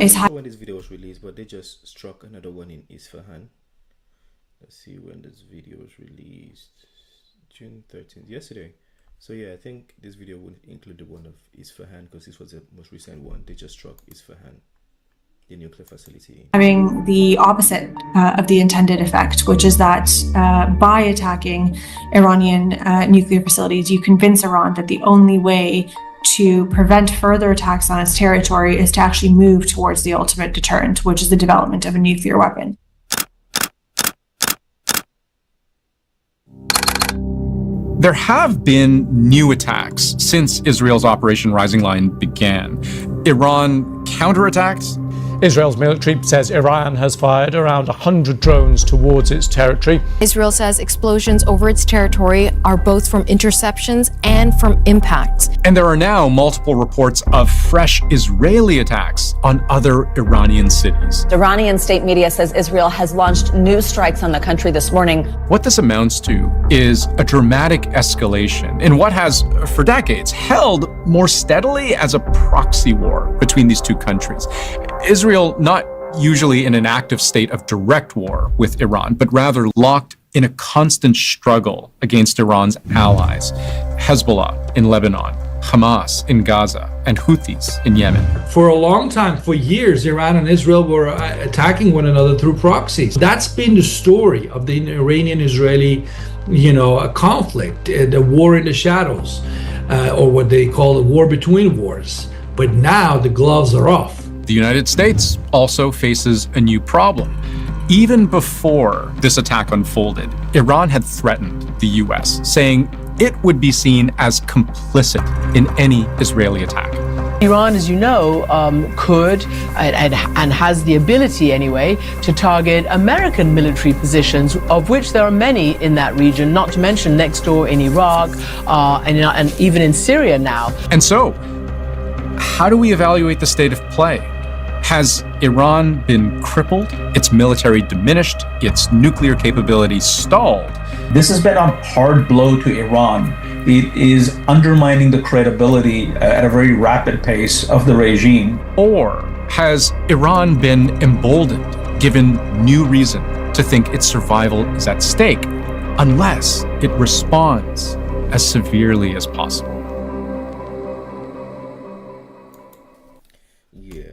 is... When this video was released, but they just struck another one in Isfahan. Let's see when this video was released. June 13th, yesterday. So yeah, I think this video would include the one of Isfahan because this was the most recent one. They just struck Isfahan, the nuclear facility. Having the opposite of the intended effect, which is that by attacking Iranian nuclear facilities, you convince Iran that the only way to prevent further attacks on its territory is to actually move towards the ultimate deterrent, which is the development of a nuclear weapon. There have been new attacks since Israel's Operation Rising Lion began. Iran counterattacked. Israel's military says Iran has fired around 100 drones towards its territory. Israel says explosions over its territory are both from interceptions and from impacts. And there are now multiple reports of fresh Israeli attacks on other Iranian cities. Iranian state media says Israel has launched new strikes on the country this morning. What this amounts to is a dramatic escalation in what has, for decades, held more steadily as a proxy war between these two countries. Israel not usually in an active state of direct war with Iran, but rather locked in a constant struggle against Iran's allies, Hezbollah in Lebanon, Hamas in Gaza, and Houthis in Yemen. For a long time, for years, Iran and Israel were attacking one another through proxies. That's been the story of the Iranian-Israeli, conflict, the war in the shadows, or what they call the war between wars. But now the gloves are off. The United States also faces a new problem. Even before this attack unfolded, Iran had threatened the US, saying it would be seen as complicit in any Israeli attack. Iran, as you know, could and has the ability anyway to target American military positions, of which there are many in that region, not to mention next door in Iraq and even in Syria now. And so, how do we evaluate the state of play? Has Iran been crippled, its military diminished, its nuclear capability stalled? This has been a hard blow to Iran. It is undermining the credibility at a very rapid pace of the regime. Or has Iran been emboldened, given new reason to think its survival is at stake, unless it responds as severely as possible?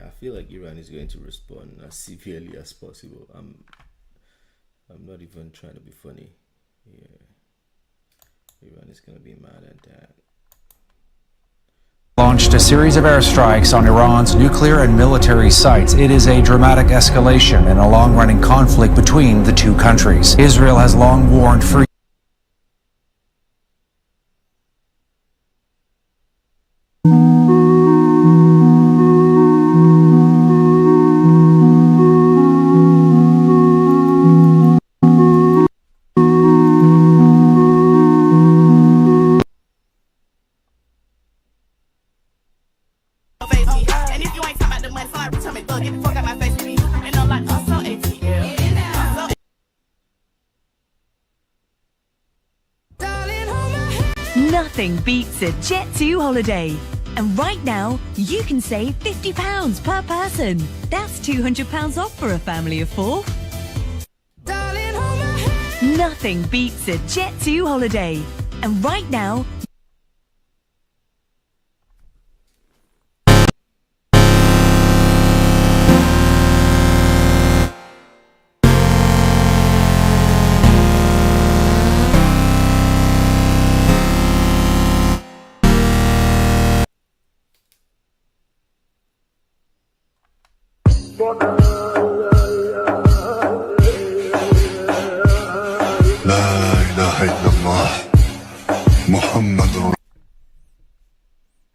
I feel like Iran is going to respond as severely as possible. I'm not even trying to be funny. Yeah, Iran is going to be mad at that. Launched a series of airstrikes on Iran's nuclear and military sites. It is a dramatic escalation in a long-running conflict between the two countries. Israel has long warned for Nothing beats a Jet2 holiday. And right now, you can save £50 per person. That's £200 off for a family of 4. Nothing beats a Jet2 holiday. And right now,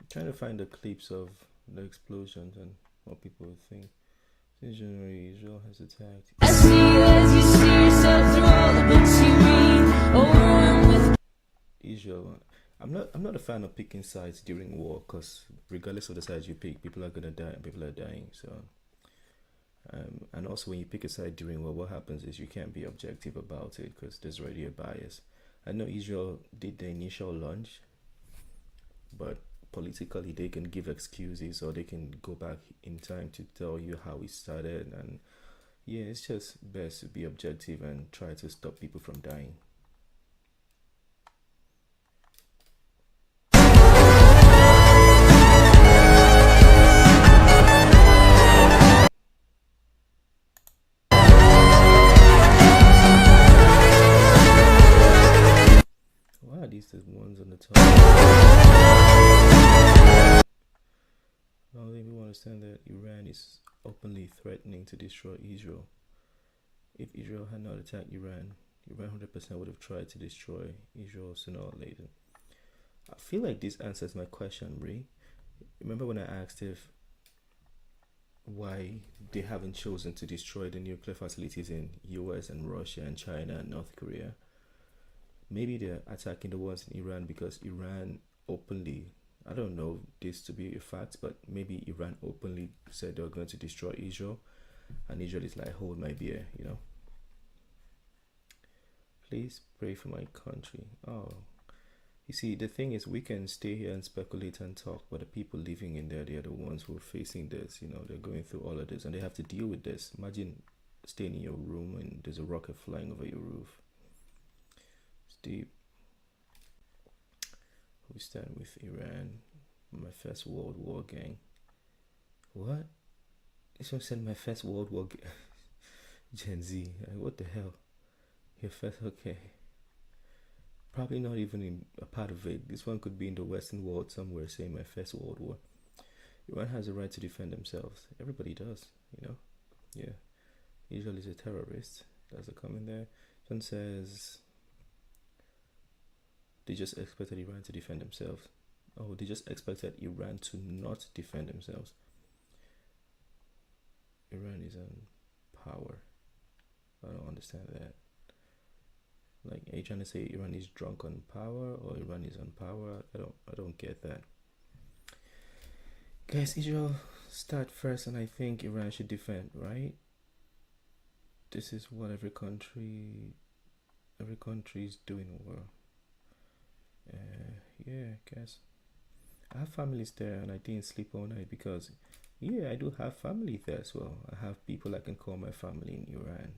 Trying to find the clips of the explosions and what people would think. Since January, Israel has attacked. Israel. I'm not a fan of picking sides during war, because regardless of the sides you pick, people are gonna die and people are dying. So, and also when you pick a side during war, what happens is you can't be objective about it because there's already a bias. I know Israel did the initial launch, but politically they can give excuses or they can go back in time to tell you how it started. And yeah, it's just best to be objective and try to stop people from dying. Why are these the ones on the top? I don't think people understand that Iran is openly threatening to destroy Israel. If Israel had not attacked Iran 100% would have tried to destroy Israel sooner or later. I feel like this answers my question, Ray. Remember when I asked if why they haven't chosen to destroy the nuclear facilities in US and Russia and China and North Korea? Maybe they're attacking the ones in Iran because Iran openly, I don't know this to be a fact, but maybe Iran openly said they were going to destroy Israel, and Israel is like, hold my beer, you know. Please pray for my country. Oh, you see, the thing is, we can stay here and speculate and talk, but the people living in there, they are the ones who are facing this, you know, they're going through all of this and they have to deal with this. Imagine staying in your room and there's a rocket flying over your roof. It's deep. We stand with Iran, my first World War gang. What? This one said my first World War gang. Gen Z, what the hell? Your first, okay. Probably not even in a part of it. This one could be in the Western world somewhere saying my first World War. Iran has a right to defend themselves. Everybody does, you know. Yeah. Israel is a terrorist. There's a comment there. One says they just expected Iran to defend themselves. Oh, they just expected Iran to not defend themselves. Iran is on power. I don't understand that. Like, are you trying to say Iran is drunk on power or Iran is on power? I don't get that. Guys, Israel start first and I think Iran should defend, right? This is what every country is doing in the world. Yeah, guys. I have families there and I didn't sleep all night because, yeah, I do have family there as well. I have people I can call my family in Iran.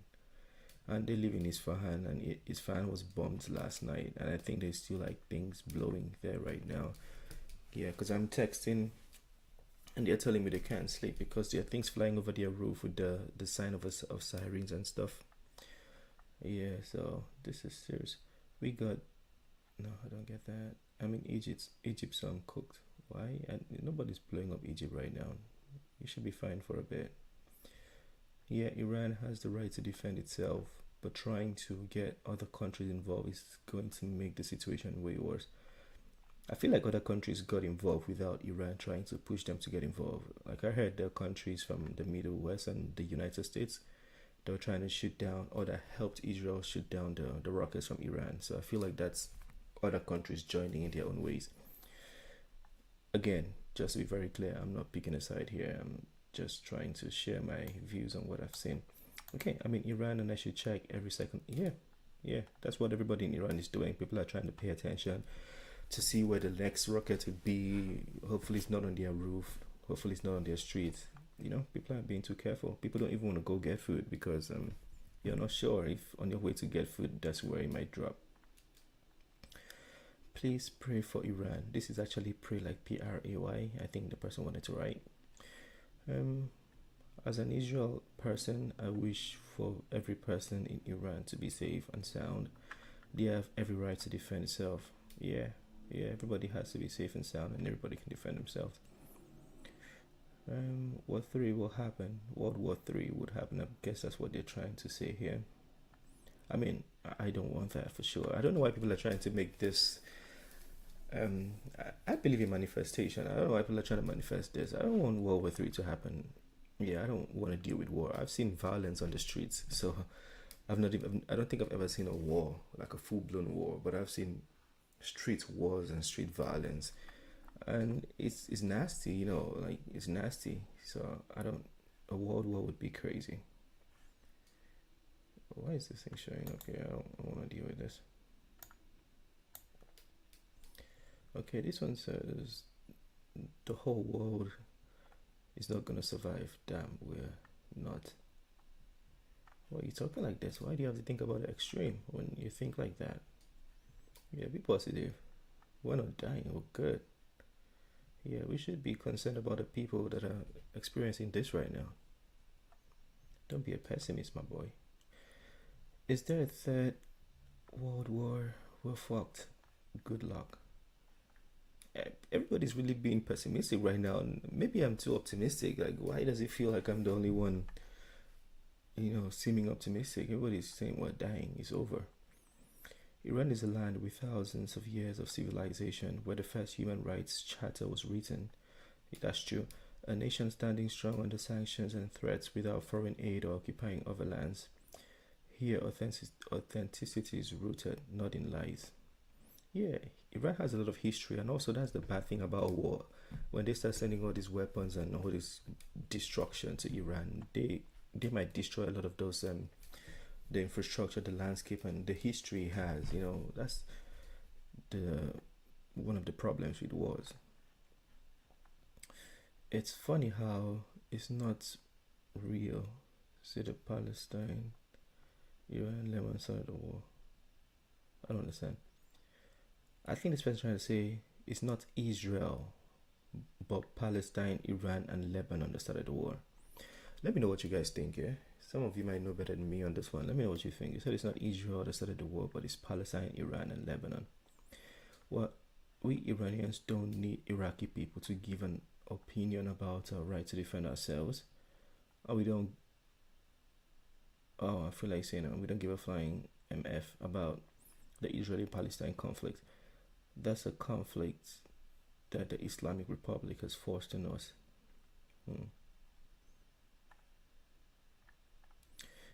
And they live in Isfahan, and Isfahan was bombed last night, and I think there's still like things blowing there right now. Yeah, because I'm texting, and they're telling me they can't sleep because there are things flying over their roof with the sign of sirens and stuff. Yeah, so this is serious. We got no, I don't get that. I mean, Egypt's cooked. Why? And nobody's blowing up Egypt right now. You should be fine for a bit. Yeah, Iran has the right to defend itself, but trying to get other countries involved is going to make the situation way worse. I feel like other countries got involved without Iran trying to push them to get involved. Like I heard there are countries from the Middle West and the United States that were trying to shoot down or that helped Israel shoot down the rockets from Iran. So I feel like that's other countries joining in their own ways. Again, just to be very clear, I'm not picking a side here. I'm just trying to share my views on what I've seen. Okay, I mean, Iran, and I should check every second. Yeah, that's what everybody in Iran is doing. People are trying to pay attention. to see where the next rocket would be. Hopefully it's not on their roof. Hopefully it's not on their street. You know, people aren't being too careful. People don't even want to go get food because you're not sure if on your way to get food, that's where it might drop. Please pray for Iran. This is actually pray like P-R-A-Y. I think the person wanted to write. As an Israel person, I wish for every person in Iran to be safe and sound. They have every right to defend itself. Yeah, everybody has to be safe and sound, and everybody can defend themselves. War 3 will happen. World War 3 would happen. I guess that's what they're trying to say here. I mean, I don't want that for sure. I don't know why people are trying to make this. I believe in manifestation. I don't know why people are trying to manifest this. I don't want World War 3 to happen. Yeah, I don't want to deal with war. I've seen violence on the streets, so I don't think I've ever seen a war, like a full-blown war, but I've seen street wars and street violence, and it's nasty, you know, like it's nasty. So a world war would be crazy. Why is this thing showing up here? I don't want to deal with this. Okay, this one says the whole world is not gonna survive. Damn, we're not. Why are you talking like this? Why do you have to think about the extreme when you think like that? Yeah, be positive. We're not dying, we're good. Yeah, we should be concerned about the people that are experiencing this right now. Don't be a pessimist, my boy. Is there a third world war? We're fucked. Good luck. Everybody's really being pessimistic right now, and maybe I'm too optimistic. Like, why does it feel like I'm the only one, you know, seeming optimistic? Everybody's saying we're dying, it's over. Iran is a land with thousands of years of civilization, where the first human rights charter was written. That's true. A nation standing strong under sanctions and threats without foreign aid or occupying other lands. Here, authenticity is rooted, not in lies. Yeah, Iran has a lot of history, and also that's the bad thing about war. When they start sending all these weapons and all this destruction to Iran, they might destroy a lot of those the infrastructure, the landscape, and the history it has. You know, that's one of the problems with wars. It's funny how it's not real. See the Palestine, Iran, Lebanon side of the war. I don't understand. I think this person trying to say it's not Israel, but Palestine, Iran, and Lebanon that started the war. Let me know what you guys think, yeah? Some of you might know better than me on this one. Let me know what you think. You said it's not Israel that started the war, but it's Palestine, Iran, and Lebanon. Well, we Iranians don't need Iraqi people to give an opinion about our right to defend ourselves. Or we don't... Oh, I feel like saying we don't give a flying MF about the Israeli-Palestine conflict. That's a conflict that the Islamic Republic has forced on us.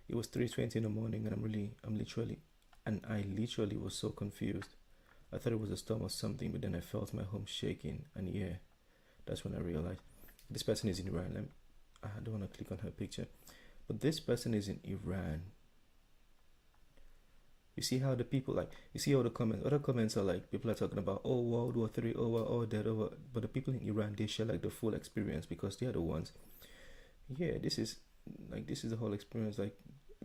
It was 3:20 in the morning, and I literally was so confused. I thought it was a storm or something, but then I felt my home shaking, and yeah, that's when I realized this person is in Iran. I don't want to click on her picture, but this person is in Iran. You see how the people, like, you see all the comments, other comments are like, people are talking about, oh, World War 3 over, oh, dead over, but the people in Iran, they share like the full experience because they're the ones. Yeah, this is the whole experience. Like,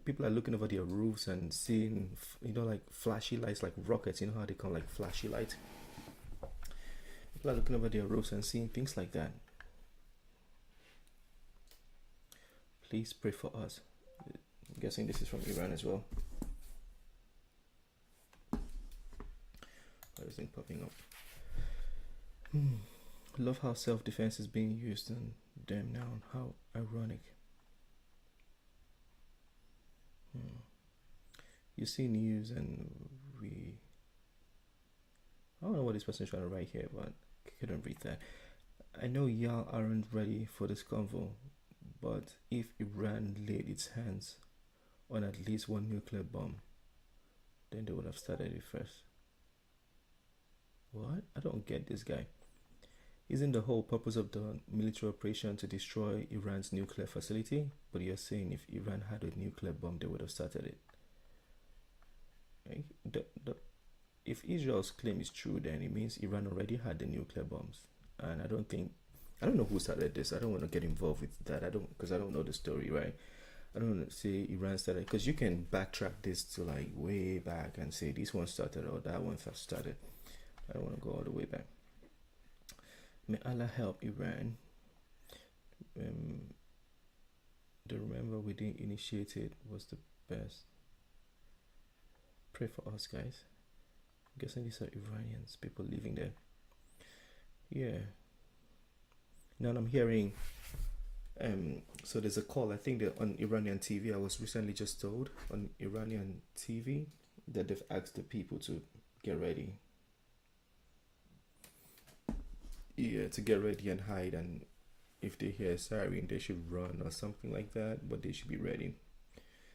people are looking over their roofs and seeing, you know, like flashy lights, like rockets. You know how they come, like flashy lights. People are looking over their roofs and seeing things like that. Please pray for us. I'm guessing this is from Iran as well. Why is it popping up? Love how self-defense is being used, and damn now, how ironic. You see news and I don't know what this person is trying to write here, but I couldn't read that. I know y'all aren't ready for this convo, but if Iran laid its hands on at least one nuclear bomb, then they would have started it first. What? I don't get this guy. Isn't the whole purpose of the military operation to destroy Iran's nuclear facility? But you're saying if Iran had a nuclear bomb, they would have started it. if Israel's claim is true, then it means Iran already had the nuclear bombs, and I don't know who started this. I don't want to get involved with that. Because I don't know the story, right? I don't want to say Iran started, because you can backtrack this to like way back and say this one started or that one first started. I don't want to go all the way back. May Allah help Iran. Remember we didn't initiate it was the best. Pray for us, guys. I'm guessing these are Iranians, people living there. Yeah. Now I'm hearing so there's a call, I think that on Iranian TV, I was recently just told on Iranian TV that they've asked the people to get ready. Yeah, to get ready and hide, and if they hear a siren, they should run or something like that, but they should be ready.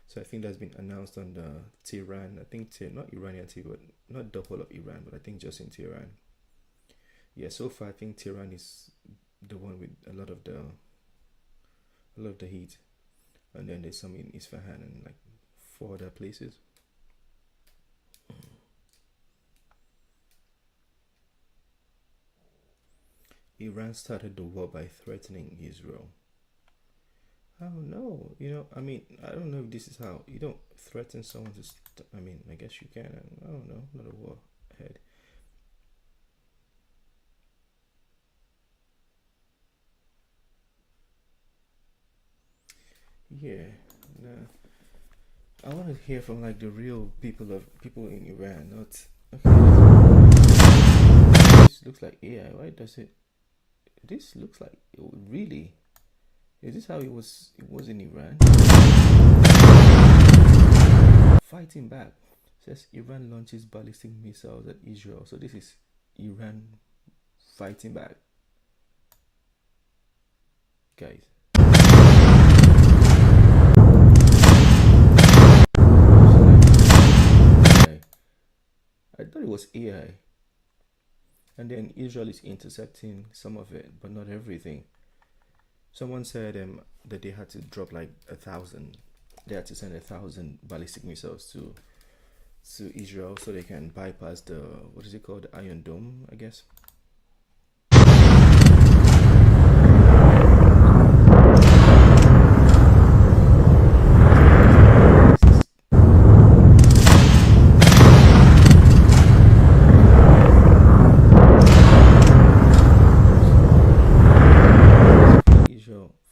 So I think that's been announced on the Tehran, I think not Iranian TV, but not the whole of Iran, but I think just in Tehran. Yeah, so far I think Tehran is the one with a lot of the heat, and then there's some in Isfahan and like 4 other places. Iran started the war by threatening Israel. I don't know, I mean, I don't know if this is how you don't threaten someone to I mean, I guess you can. I don't know, not a war ahead. Yeah, nah. I want to hear from like the real people in Iran, not okay. This looks like AI. Why does it? This looks like really. Is this how it was? It was in Iran. Fighting back. Says Iran launches ballistic missiles at Israel. So this is Iran fighting back, guys. I thought it was AI, and then Israel is intercepting some of it, but not everything. Someone said that they had to drop like 1,000. They had to send 1,000 ballistic missiles to Israel so they can bypass the, what is it called, the Iron Dome, I guess.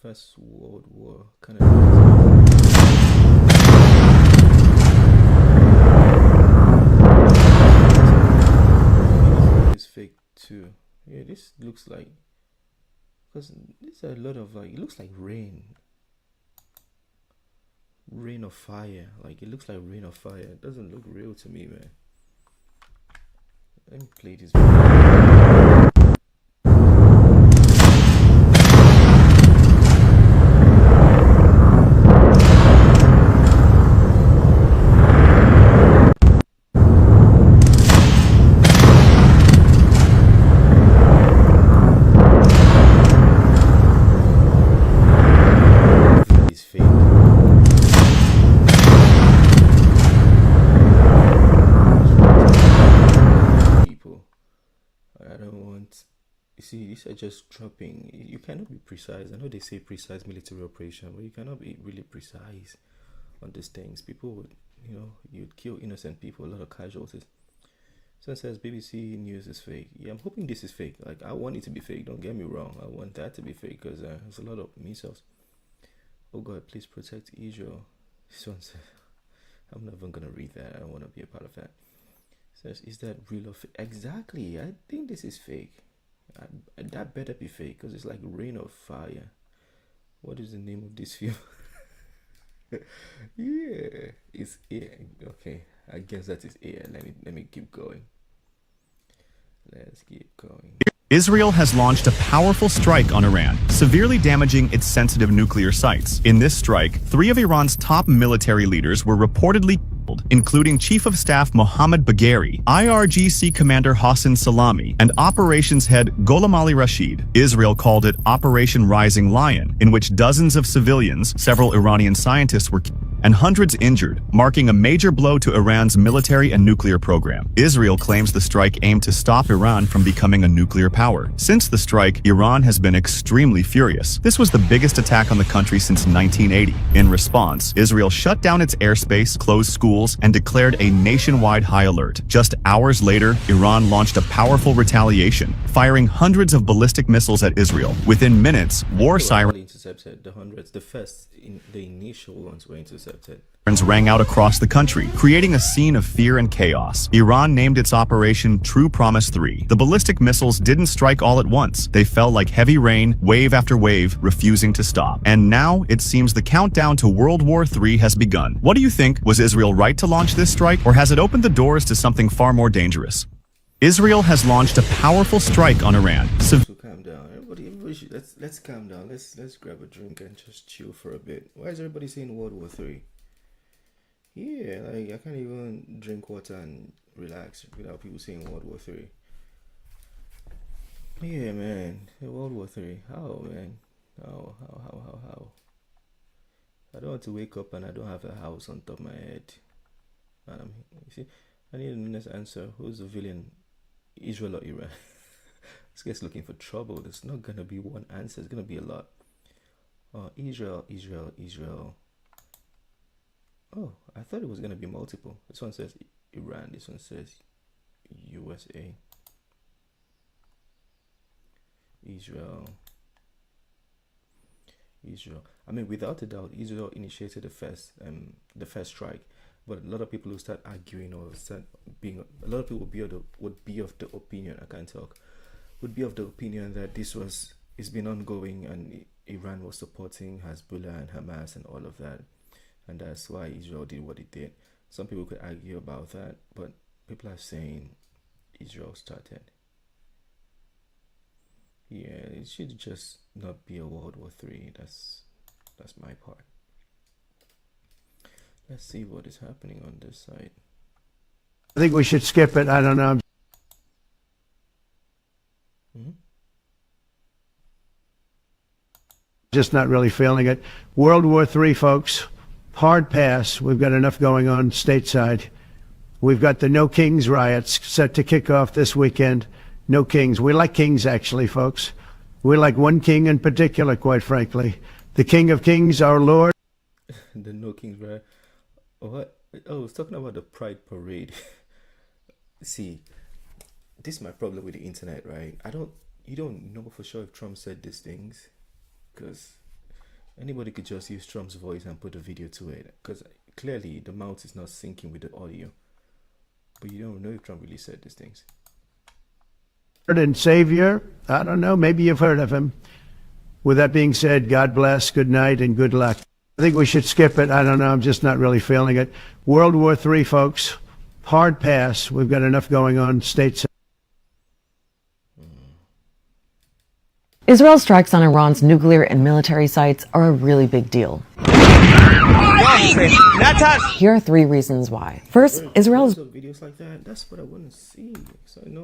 First World War kind of is fake too. Yeah, this looks like, because there's a lot of like, it looks like rain of fire. Like it looks like rain of fire. It doesn't look real to me, man. Let me play this video. These are just dropping. You cannot be precise. I know they say precise military operation, but you cannot be really precise on these things. People would, you'd kill innocent people, a lot of casualties. Someone says BBC News is fake. Yeah, I'm hoping this is fake. Like, I want it to be fake, don't get me wrong. I want that to be fake, because there's a lot of missiles. Oh God, please protect Israel. This one says, I'm not even going to read that. I don't want to be a part of that. Says, is that real or fake? Exactly. I think this is fake. That better be fake, because it's like rain of fire. What is the name of this film? Yeah, it's air. Okay, I guess that is air. Let me keep going. Let's keep going. Israel has launched a powerful strike on Iran, severely damaging its sensitive nuclear sites. In this strike, 3 of Iran's top military leaders were reportedly killed, including Chief of Staff Mohammad Bagheri, IRGC Commander Hossein Salami, and Operations Head Gholam Ali Rashid. Israel called it Operation Rising Lion, in which dozens of civilians, several Iranian scientists were killed. and hundreds injured, marking a major blow to Iran's military and nuclear program. Israel claims the strike aimed to stop Iran from becoming a nuclear power. Since the strike, Iran has been extremely furious. This was the biggest attack on the country since 1980. In response, Israel shut down its airspace, closed schools, and declared a nationwide high alert. Just hours later, Iran launched a powerful retaliation, firing hundreds of ballistic missiles at Israel. Within minutes, war sirens Intercepted the hundreds. The initial ones were intercepted. Rang out across the country, creating a scene of fear and chaos. Iran named its operation True Promise 3. The ballistic missiles didn't strike all at once. They fell like heavy rain, wave after wave, refusing to stop. And now, it seems the countdown to World War III has begun. What do you think? Was Israel right to launch this strike, or has it opened the doors to something far more dangerous? Israel has launched a powerful strike on Iran. So calm down. Everybody let's calm down. Let's grab a drink and just chill for a bit. Why is everybody saying World War III? Yeah, like I can't even drink water and relax without people saying World War III. Yeah, man, World War III. How, man? How? I don't want to wake up and I don't have a house on top of my head. You see, I need an honest answer. Who's the villain? Israel or Iran? This guy's looking for trouble. There's not gonna be one answer. It's gonna be a lot. Israel. Oh, I thought it was gonna be multiple. This one says Iran. This one says USA. Israel. I mean, without a doubt, Israel initiated the first strike. But a lot of people who start arguing or start being, a lot of people would be of the opinion, would be of the opinion that it's been ongoing and Iran was supporting Hezbollah and Hamas and all of that. And that's why Israel did what it did. Some people could argue about that, but people are saying Israel started. Yeah, it should just not be a World War III. That's my part. Let's see what is happening on this side. I think we should skip it. I don't know. Just not really feeling it. World War III, folks. Hard pass. We've got enough going on stateside. We've got the No Kings riots set to kick off this weekend. No kings. We like kings, actually, folks. We like one king in particular, quite frankly. The King of Kings, our Lord. The No Kings riot. What? Oh, I was talking about the Pride Parade. See, this is my problem with the internet, right? You don't know for sure if Trump said these things, because anybody could just use Trump's voice and put a video to it, because clearly the mouth is not syncing with the audio. But you don't know if Trump really said these things. Lord and Savior, I don't know, maybe you've heard of him. With that being said, God bless, good night, and good luck. I think we should skip it. I don't know. I'm just not really feeling it. World War III, folks. Hard pass. We've got enough going on stateside. Israel's strikes on Iran's nuclear and military sites are a really big deal. Here are 3 reasons why. First, Israel's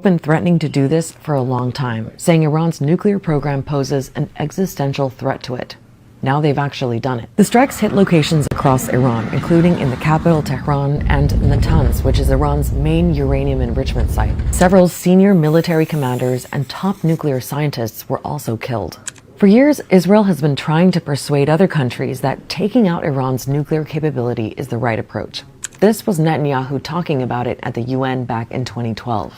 been threatening to do this for a long time, saying Iran's nuclear program poses an existential threat to it. Now they've actually done it. The strikes hit locations across Iran, including in the capital Tehran and Natanz, which is Iran's main uranium enrichment site. Several senior military commanders and top nuclear scientists were also killed. For years, Israel has been trying to persuade other countries that taking out Iran's nuclear capability is the right approach. This was Netanyahu talking about it at the UN back in 2012.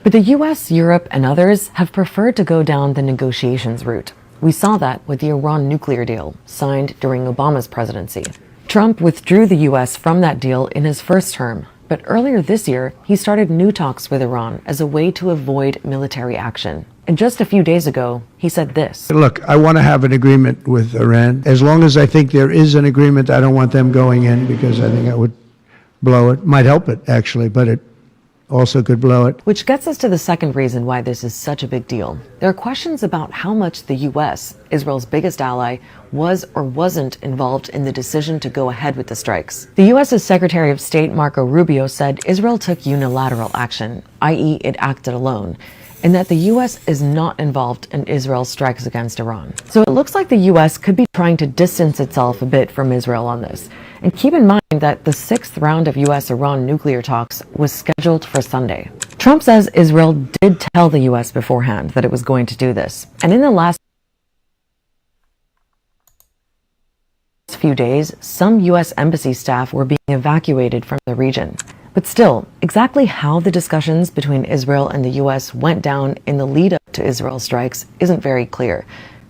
But the US, Europe, and others have preferred to go down the negotiations route. We saw that with the Iran nuclear deal, signed during Obama's presidency. Trump withdrew the US from that deal in his first term, but earlier this year, he started new talks with Iran as a way to avoid military action. And just a few days ago, he said this. Look, I want to have an agreement with Iran. As long as I think there is an agreement, I don't want them going in, because I think that would blow it. Might help it, actually, but it also could blow it. Which gets us to the second reason why this is such a big deal. There are questions about how much the US, Israel's biggest ally, was or wasn't involved in the decision to go ahead with the strikes. The US's Secretary of State Marco Rubio said Israel took unilateral action, i.e. it acted alone. and that the US is not involved in Israel's strikes against Iran. So it looks like the US could be trying to distance itself a bit from Israel on this. And keep in mind that the 6th round of US-Iran nuclear talks was scheduled for Sunday. Trump says Israel did tell the US beforehand that it was going to do this. And in the last few days, some US embassy staff were being evacuated from the region. But still, exactly how the discussions between Israel and the US went down in the lead up to Israel strikes isn't very clear,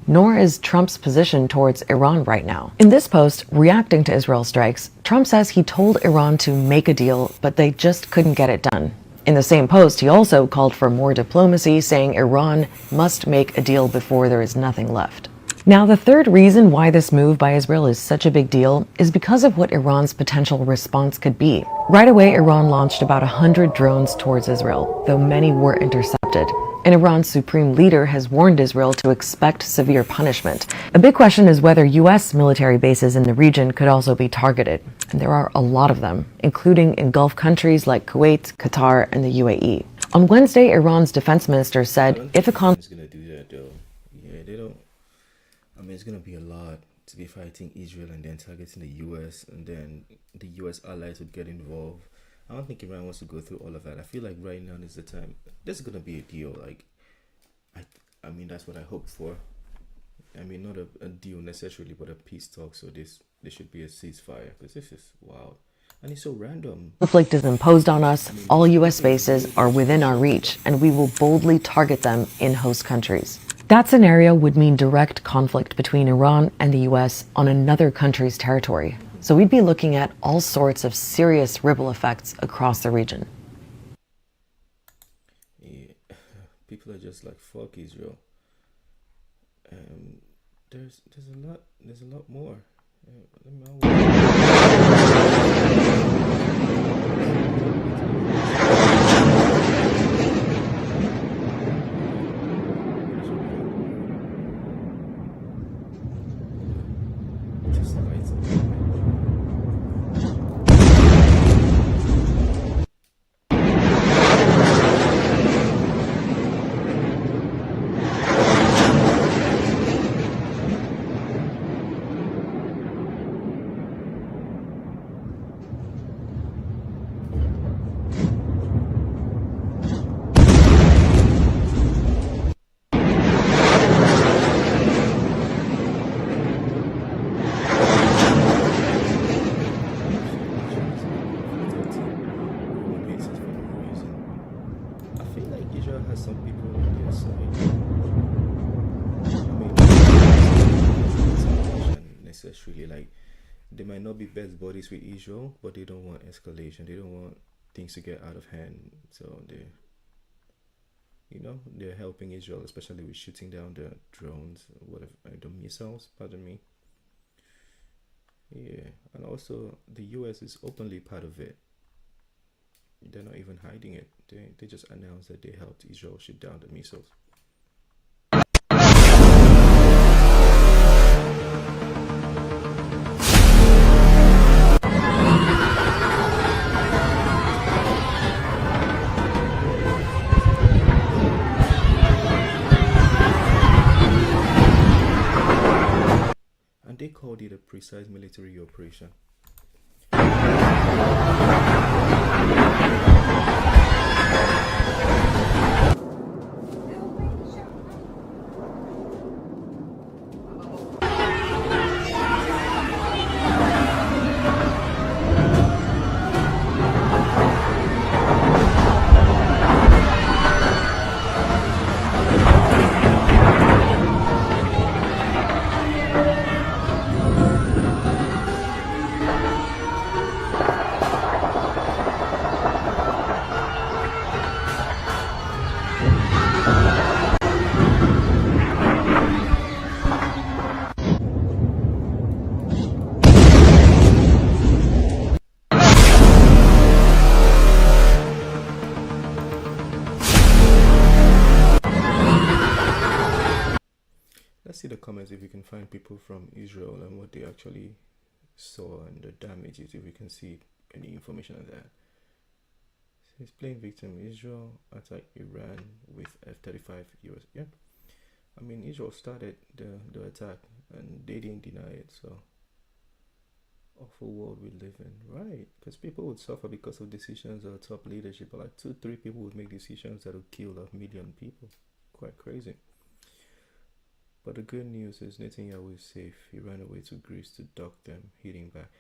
nor is Trump's position towards Iran right now. In this post, reacting to Israel strikes, Trump says he told Iran to make a deal, but they just couldn't get it done. In the same post, he also called for more diplomacy, saying Iran must make a deal before there is nothing left. Now, the third reason why this move by Israel is such a big deal is because of what Iran's potential response could be. Right away, Iran launched about 100 drones towards Israel, though many were intercepted. And Iran's supreme leader has warned Israel to expect severe punishment. A big question is whether US military bases in the region could also be targeted. And there are a lot of them, including in Gulf countries like Kuwait, Qatar, and the UAE. On Wednesday, Iran's defense minister said if a conflict it's going to be a lot to be fighting Israel and then targeting the US, and then the US allies would get involved. I don't think Iran wants to go through all of that. I feel like right now is the time. There's going to be a deal. Like, I mean, that's what I hope for. I mean, not a deal necessarily, but a peace talk. So there should be a ceasefire, because this is wild. And it's so random. Conflict is imposed on us, all US bases are within our reach, and we will boldly target them in host countries. That scenario would mean direct conflict between Iran and the US on another country's territory. So we'd be looking at all sorts of serious ripple effects across the region. Yeah. People are just like, fuck Israel. There's a lot more. Necessarily, like, they might not be best buddies with Israel, but they don't want escalation. They don't want things to get out of hand. So they're helping Israel, especially with shooting down the drones, whatever, the missiles. Pardon me. Yeah, and also the US is openly part of it. They're not even hiding it. They just announced that they helped Israel shoot down the missiles. And they called it a precise military operation. Let's see the comments if we can find people from Israel and what they actually saw and the damages, if we can see any information on that. He's playing victim. Israel attacked Iran with F-35 US. Yeah, I mean Israel started the attack and they didn't deny it. So awful world we live in, right? Because people would suffer because of decisions of top leadership. But like 2-3 people would make decisions that would kill 1 million people. Quite crazy. But the good news is Netanyahu is safe. He ran away to Greece to duck them hitting back.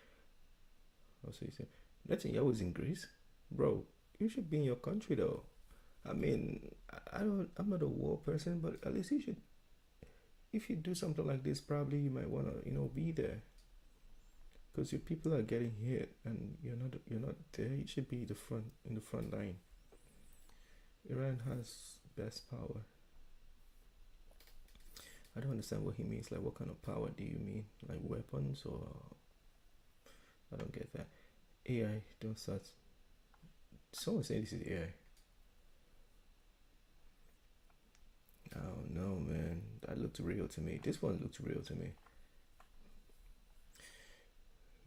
Also, he said, Netanyahu is in Greece, bro. You should be in your country though. I mean, I'm not a war person, but at least you should. If you do something like this, probably you might wanna, be there. Because your people are getting hit, and you're not there. You should be in the front line. Iran has best power. I don't understand what he means. Like, what kind of power do you mean? Like weapons, or I don't get that. AI, don't start. Someone saying this is AI. Oh no, man, that looked real to me. This one looked real to me.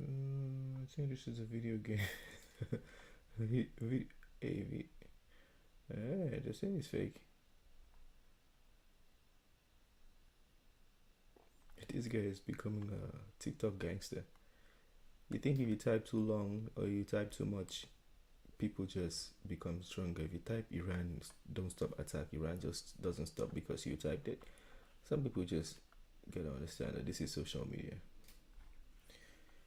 I think this is a video game. They're saying it's fake. This guy is becoming a TikTok gangster. You think if you type too long or you type too much, people just become stronger. If you type Iran don't stop attack, Iran just doesn't stop because you typed it. Some people just gotta understand that this is social media.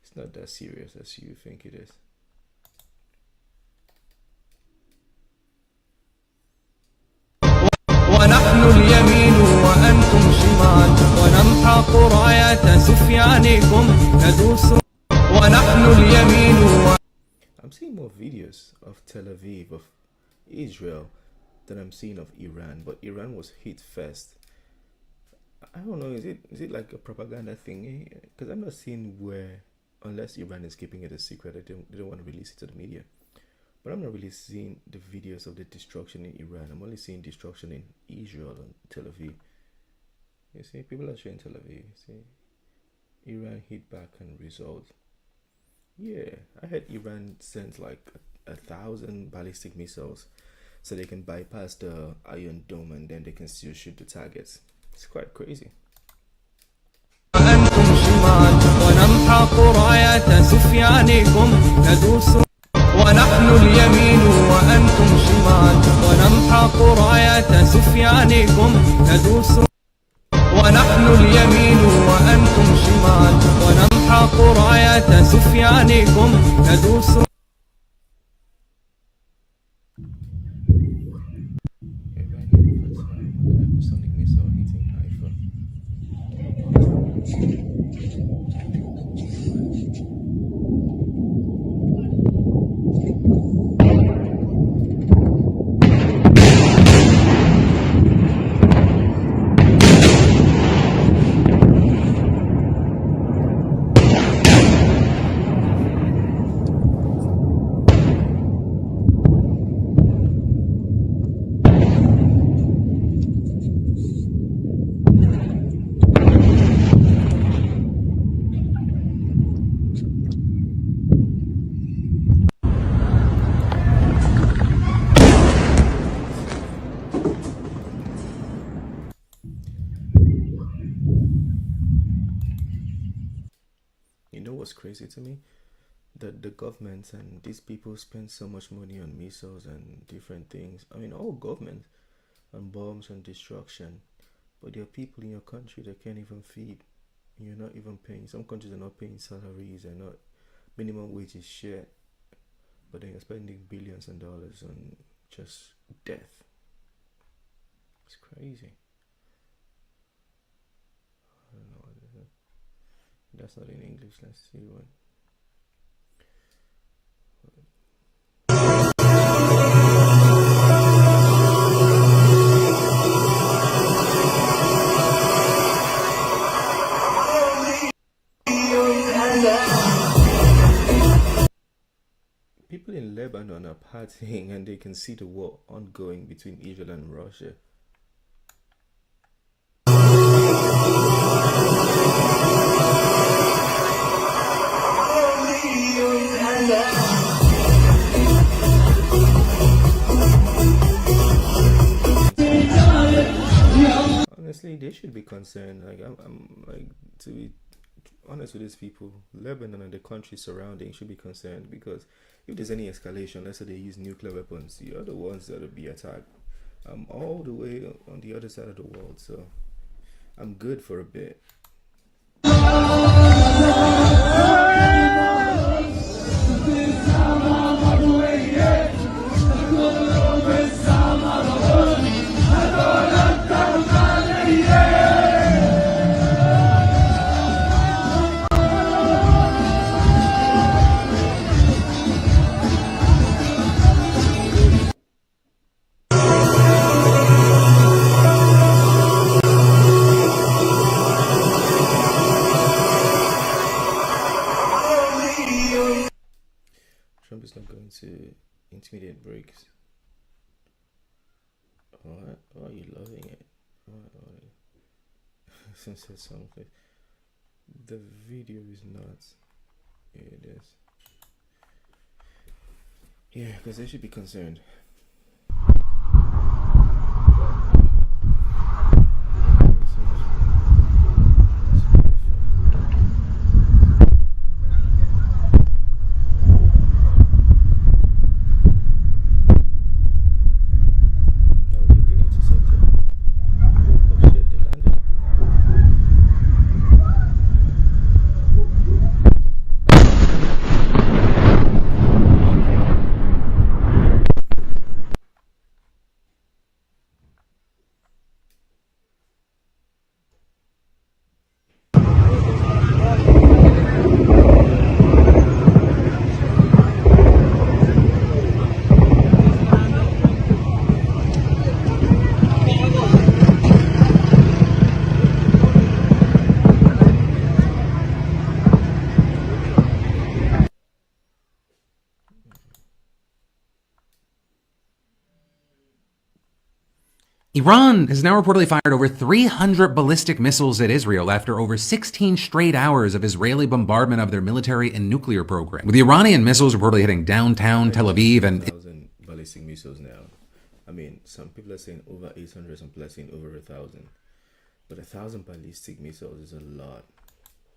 It's not that serious as you think it is. ونحن اليمين وأنتم شمال ونمحق راية سفيانكم ندوس ونحن اليمين. I'm seeing more videos of Tel Aviv, of Israel, than I'm seeing of Iran. But Iran was hit first. I don't know, is it like a propaganda thing? Because I'm not seeing where, unless Iran is keeping it a secret, they don't want to release it to the media. But I'm not really seeing the videos of the destruction in Iran. I'm only seeing destruction in Israel and Tel Aviv. You see, people are showing Tel Aviv. See, Iran hit back and resolved. Yeah, I heard Iran sent like 1,000 ballistic missiles so they can bypass the Iron Dome and then they can still shoot the targets. It's quite crazy. ونمحق راية سفيانكم ندوس ونحن اليمين وأنتم شمال ونمحق راية سفيانكم ندوس ونحن اليمين وأنتم شمال ونمحق راية سفيانكم ندوس. What's crazy to me, that the governments and these people spend so much money on missiles and different things. I mean, all government and bombs and destruction, but there are people in your country that can't even feed. You're not even paying. Some countries are not paying salaries, and not minimum wage is shit, but then you're spending billions of dollars on just death. It's crazy. I don't know. That's not in English. Let's see what. People in Lebanon are partying and they can see the war ongoing between Israel and Russia. honestly, they should be concerned. Like I'm like, to be honest with these people, Lebanon and the countries surrounding should be concerned, because if there's any escalation, let's say they use nuclear weapons, you're the ones that will be attacked. I'm all the way on the other side of the world, so I'm good for a bit. Trump is not going to intimidate breaks. What? Why are you loving it? Since it's something. The video is nuts. Yeah, it is. Yeah, because they should be concerned. Iran has now reportedly fired over 300 ballistic missiles at Israel after over 16 straight hours of Israeli bombardment of their military and nuclear program, with the Iranian missiles reportedly hitting downtown Tel Aviv and 1,000 ballistic missiles now. I mean, some people are saying over 800, some people are saying over 1,000. But 1,000 ballistic missiles is a lot.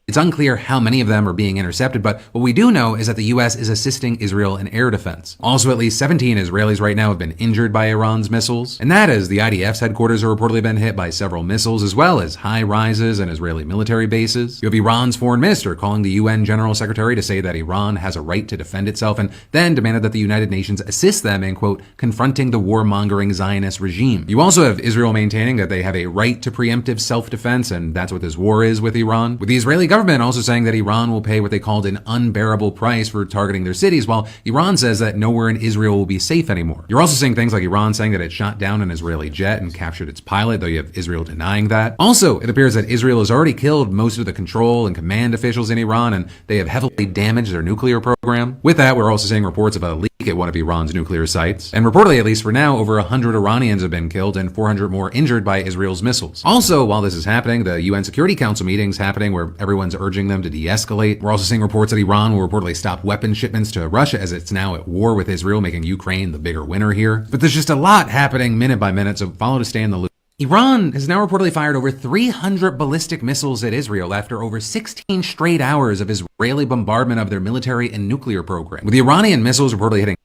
it's unclear how many of them are being intercepted, but what we do know is that the U.S. is assisting Israel in air defense. Also, at least 17 Israelis right now have been injured by Iran's missiles, and that is the IDF's headquarters are reportedly been hit by several missiles, as well as high rises and Israeli military bases. You have Iran's foreign minister calling the UN General Secretary to say that Iran has a right to defend itself, and then demanded that the United Nations assist them in, quote, confronting the warmongering Zionist regime. You also have Israel maintaining that they have a right to preemptive self-defense, and that's what this war is with Iran, with the Israeli government also saying that Iran will pay what they called an unbearable price for targeting their cities, while Iran says that nowhere in Israel will be safe anymore. You're also seeing things like Iran saying that it shot down an Israeli jet and captured its pilot, though you have Israel denying that. Also, it appears that Israel has already killed most of the control and command officials in Iran, and they have heavily damaged their nuclear program. With that, we're also seeing reports of a leak at one of Iran's nuclear sites. And reportedly, at least for now, over 100 Iranians have been killed and 400 more injured by Israel's missiles. Also, while this is happening, the UN Security Council meeting's happening where everyone's urging them to de-escalate. We're also seeing reports that Iran will reportedly stop weapon shipments to Russia as it's now at war with Israel, making Ukraine the bigger winner here. But there's just a lot happening minute by minute, so follow to stay in the loop. Iran has now reportedly fired over 300 ballistic missiles at Israel after over 16 straight hours of Israeli bombardment of their military and nuclear program, with the Iranian missiles reportedly hitting.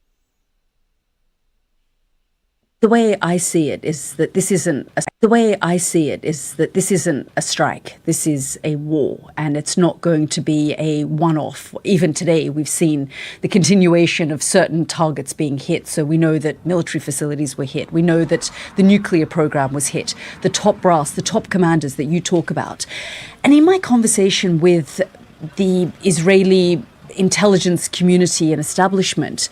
The way I see it is that this isn't a strike. This is a war, and it's not going to be a one-off. Even today, we've seen the continuation of certain targets being hit. So we know that military facilities were hit. We know that the nuclear program was hit. The top brass, the top commanders that you talk about. And in my conversation with the Israeli intelligence community and establishment,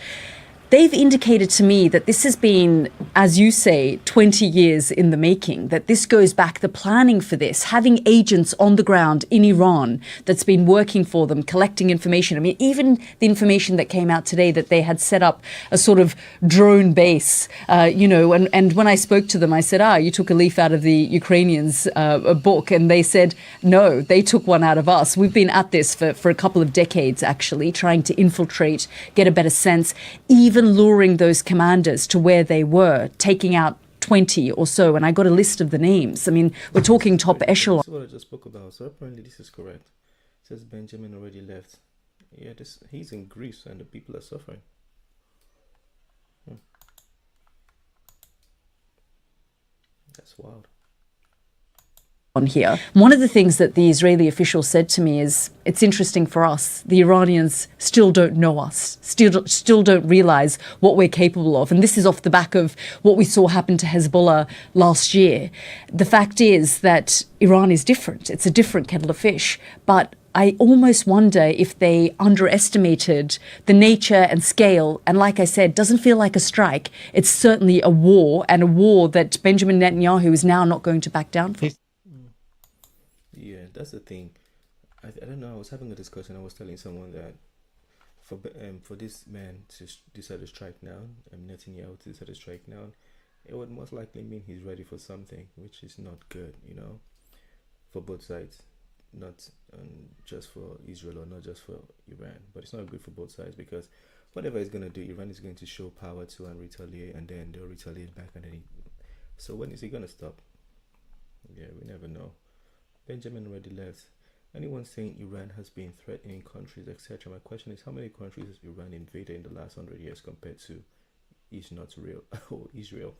they've indicated to me that this has been, as you say, 20 years in the making, that this goes back, the planning for this, having agents on the ground in Iran that's been working for them, collecting information. I mean, even the information that came out today that they had set up a sort of drone base, and when I spoke to them, I said, you took a leaf out of the Ukrainians' book, and they said, no, they took one out of us. We've been at this for a couple of decades, actually, trying to infiltrate, get a better sense, even luring those commanders to where they were, taking out 20 or so, and I got a list of the names. I mean, we're talking top echelon. That's what I just spoke about. So apparently this is correct. It says Benjamin already left. Yeah, he's in Greece and the people are suffering. That's wild. On here. One of the things that the Israeli official said to me is, it's interesting for us, the Iranians still don't know us, still don't realize what we're capable of. And this is off the back of what we saw happen to Hezbollah last year. The fact is that Iran is different. It's a different kettle of fish. But I almost wonder if they underestimated the nature and scale. And like I said, doesn't feel like a strike. It's certainly a war, and a war that Benjamin Netanyahu is now not going to back down from. Yeah, that's the thing. I don't know. I was having a discussion. I was telling someone that for this man to decide to strike now, Netanyahu to decide to strike now, it would most likely mean he's ready for something, which is not good, you know, for both sides, not just for Israel or not just for Iran, but it's not good for both sides, because whatever he's going to do, Iran is going to show power to and retaliate, and then they'll retaliate back, and then so when is he going to stop? Yeah, we never know. Benjamin already left. Anyone saying Iran has been threatening countries, etc. My question is, how many countries has Iran invaded in the last 100 years compared to Israel?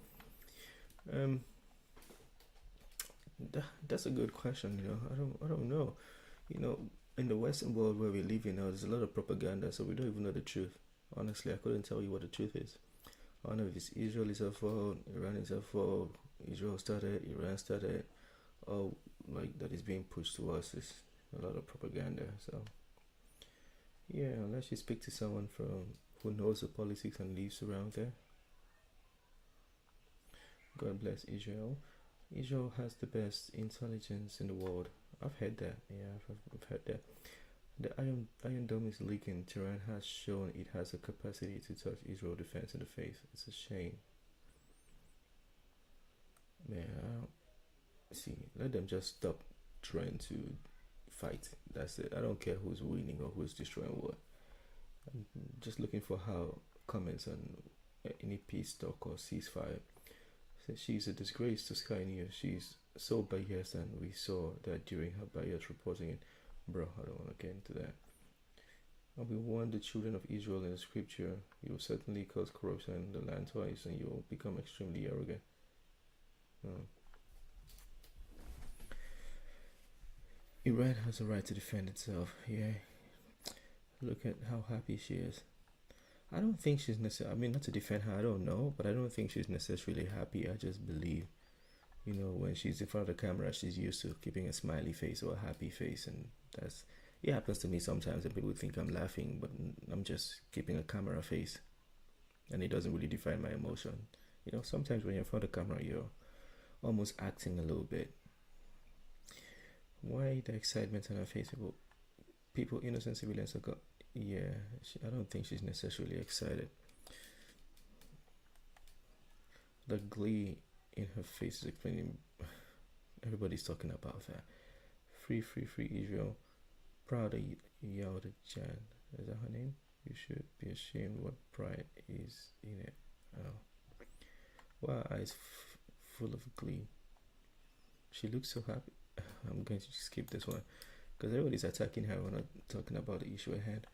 That's a good question. You know, I don't know. You know, in the Western world where we live in now, there's a lot of propaganda, so we don't even know the truth. Honestly, I couldn't tell you what the truth is. I don't know if it's Israel is at fault, Iran is at fault, Israel started, Iran started, or like that is being pushed to us is a lot of propaganda. So yeah, unless you speak to someone who knows the politics and lives around there. God bless Israel. Israel has the best intelligence in the world. I've heard that. Yeah, I've heard that. The Iron Dome is leaking. Tehran has shown it has the capacity to touch Israel defense in the face. It's a shame. Man, see, let them just stop trying to fight. That's it. I don't care who's winning or who's destroying what. I'm just looking for how comments on any peace talk or ceasefire. So she's a disgrace to Sky News. She's so biased, and we saw that during her biased reporting it. Bro, I don't want to get into that. And we warn the children of Israel in the scripture, you will certainly cause corruption in the land twice, and you will become extremely arrogant. Iran has a right to defend itself. Yeah. Look at how happy she is. I don't think she's necessarily, I mean, not to defend her, I don't know, but I don't think she's necessarily happy. I just believe, you know, when she's in front of the camera, she's used to keeping a smiley face or a happy face, and it happens to me sometimes, and people think I'm laughing, but I'm just keeping a camera face, and it doesn't really define my emotion. You know, sometimes when you're in front of the camera, you're almost acting a little bit. Why the excitement on her face? People, innocent civilians are got. Yeah, I don't think she's necessarily excited. The glee in her face is explaining. Everybody's talking about that. Free Israel. Proud of Yalda Jan. Is that her name? You should be ashamed what pride is in it. Oh. Wow, eyes full of glee. She looks so happy. I'm going to skip this one because everybody's attacking her. We're not talking about the issue at hand.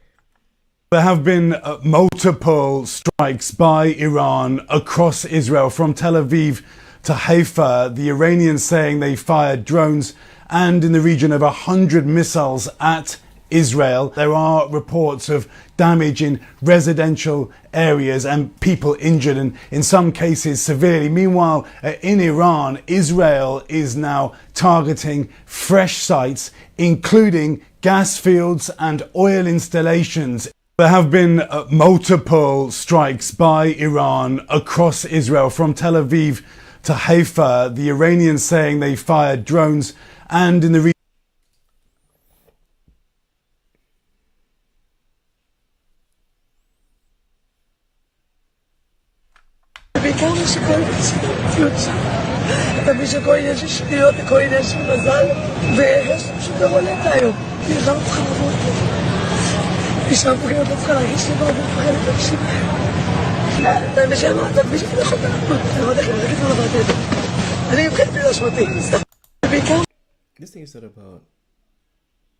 There have been multiple strikes by Iran across Israel, from Tel Aviv to Haifa. The Iranians saying they fired drones and in the region of 100 missiles at Israel. There are reports of damage in residential areas and people injured, and in some cases severely. Meanwhile, in Iran, Israel is now targeting fresh sites, including gas fields and oil installations. There have been multiple strikes by Iran across Israel, from Tel Aviv to Haifa. The Iranians saying they fired drones and in the region. This thing is not about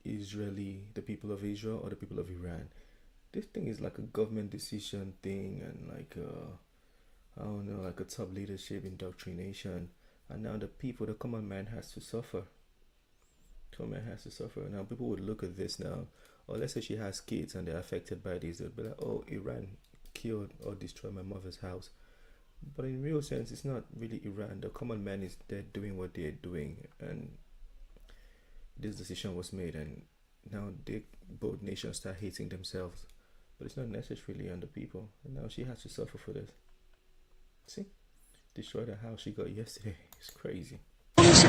the people of Israel or the people of Iran. This thing is like a government decision thing and like I don't know, like a top leadership indoctrination. And now the people, the common man has to suffer. Common man has to suffer. Now people would look at this now, or let's say she has kids and they're affected by this, they'll be like, oh, Iran killed or destroyed my mother's house. But in real sense, it's not really Iran. The common man is there doing what they're doing, and this decision was made, and now both nations start hating themselves. But it's not necessarily on the people, and now she has to suffer for this. See? Destroyed the house she got yesterday. It's crazy. She's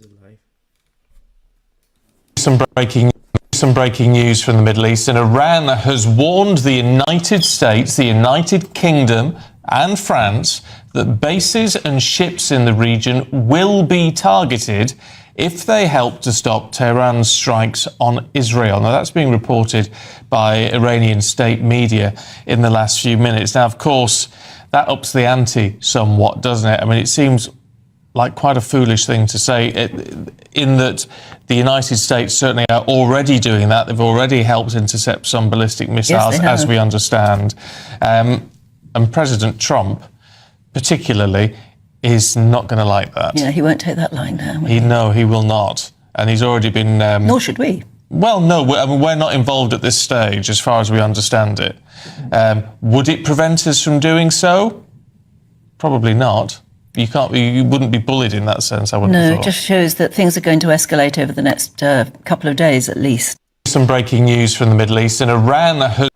alive. Some breaking news from the Middle East, and Iran has warned the United States, the United Kingdom and France that bases and ships in the region will be targeted if they help to stop Tehran's strikes on Israel. Now, that's being reported by Iranian state media in the last few minutes. Now, of course, that ups the ante somewhat, doesn't it? I mean, it seems like quite a foolish thing to say, in that the United States certainly are already doing that. They've already helped intercept some ballistic missiles, as we understand. And President Trump, particularly, is not going to like that. Yeah, he won't take that lying down. No, he will not. And he's already been... Nor should we. Well, no, we're not involved at this stage, as far as we understand it. Would it prevent us from doing so? Probably not. You wouldn't be bullied in that sense, I wouldn't have thought. No, it just shows that things are going to escalate over the next couple of days at least. Some breaking news from the Middle East, and Iran has...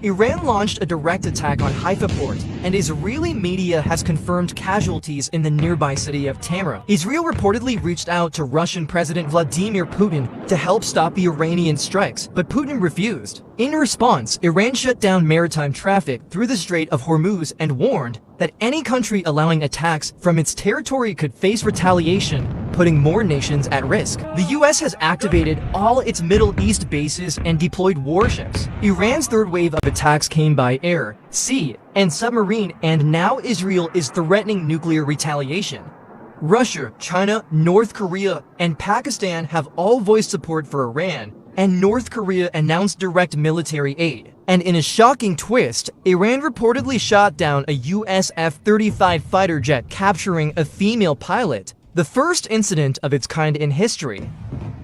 Iran launched a direct attack on Haifa port, and Israeli media has confirmed casualties in the nearby city of Tamra. Israel reportedly reached out to Russian President Vladimir Putin to help stop the Iranian strikes, but Putin refused. In response, Iran shut down maritime traffic through the Strait of Hormuz and warned that any country allowing attacks from its territory could face retaliation, putting more nations at risk. The US has activated all its Middle East bases and deployed warships. Iran's third wave of attacks came by air, sea, and submarine, and now Israel is threatening nuclear retaliation. Russia, China, North Korea, and Pakistan have all voiced support for Iran, and North Korea announced direct military aid. And in a shocking twist, Iran reportedly shot down a US F-35 fighter jet capturing a female pilot, the first incident of its kind in history.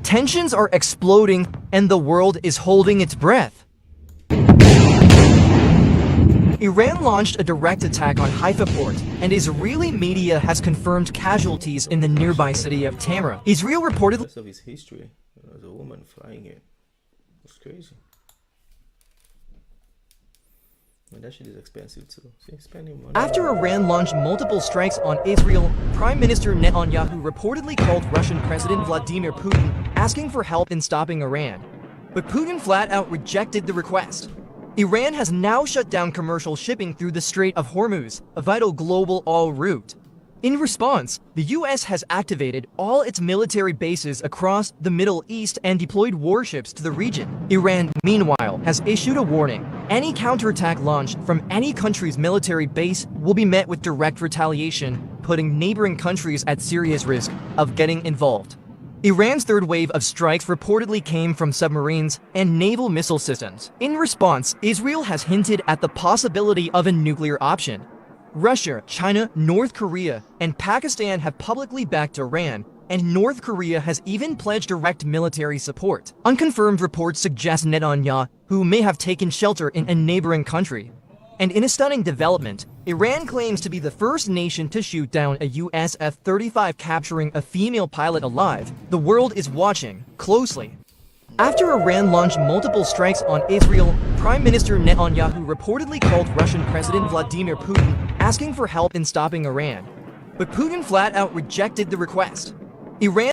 Tensions are exploding, and the world is holding its breath. Iran launched a direct attack on Haifa port, and Israeli media has confirmed casualties in the nearby city of Tamra. Israel reportedly... Of his history, there's a woman flying it. It's crazy. And that shit is expensive too. See, spending money. After Iran launched multiple strikes on Israel, Prime Minister Netanyahu reportedly called Russian President Vladimir Putin, asking for help in stopping Iran. But Putin flat out rejected the request. Iran has now shut down commercial shipping through the Strait of Hormuz, a vital global oil route. In response, the US has activated all its military bases across the Middle East and deployed warships to the region. Iran, meanwhile, has issued a warning. Any counterattack launched from any country's military base will be met with direct retaliation, putting neighboring countries at serious risk of getting involved. Iran's third wave of strikes reportedly came from submarines and naval missile systems. In response, Israel has hinted at the possibility of a nuclear option. Russia, China, North Korea, and Pakistan have publicly backed Iran, and North Korea has even pledged direct military support. Unconfirmed reports suggest Netanyahu may have taken shelter in a neighboring country. And in a stunning development, Iran claims to be the first nation to shoot down a US F-35 capturing a female pilot alive. The world is watching closely. After Iran launched multiple strikes on Israel, Prime Minister Netanyahu reportedly called Russian President Vladimir Putin, asking for help in stopping Iran. But Putin flat out rejected the request. Iran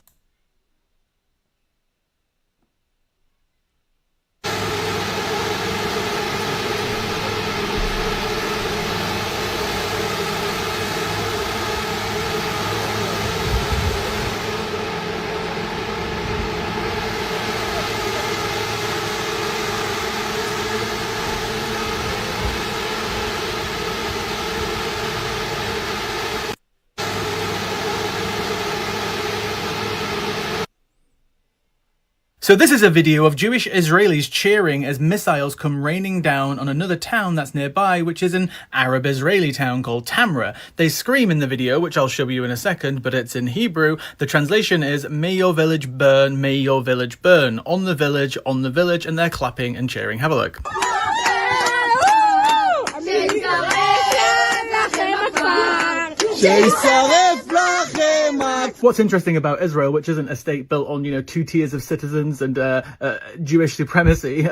So this is a video of Jewish Israelis cheering as missiles come raining down on another town that's nearby, which is an Arab Israeli town called Tamra. They scream in the video, which I'll show you in a second, but it's in Hebrew. The translation is, "May your village burn, may your village burn." On the village, and they're clapping and cheering. Have a look. What's interesting about Israel, which isn't a state built on, 2 tiers of citizens and Jewish supremacy,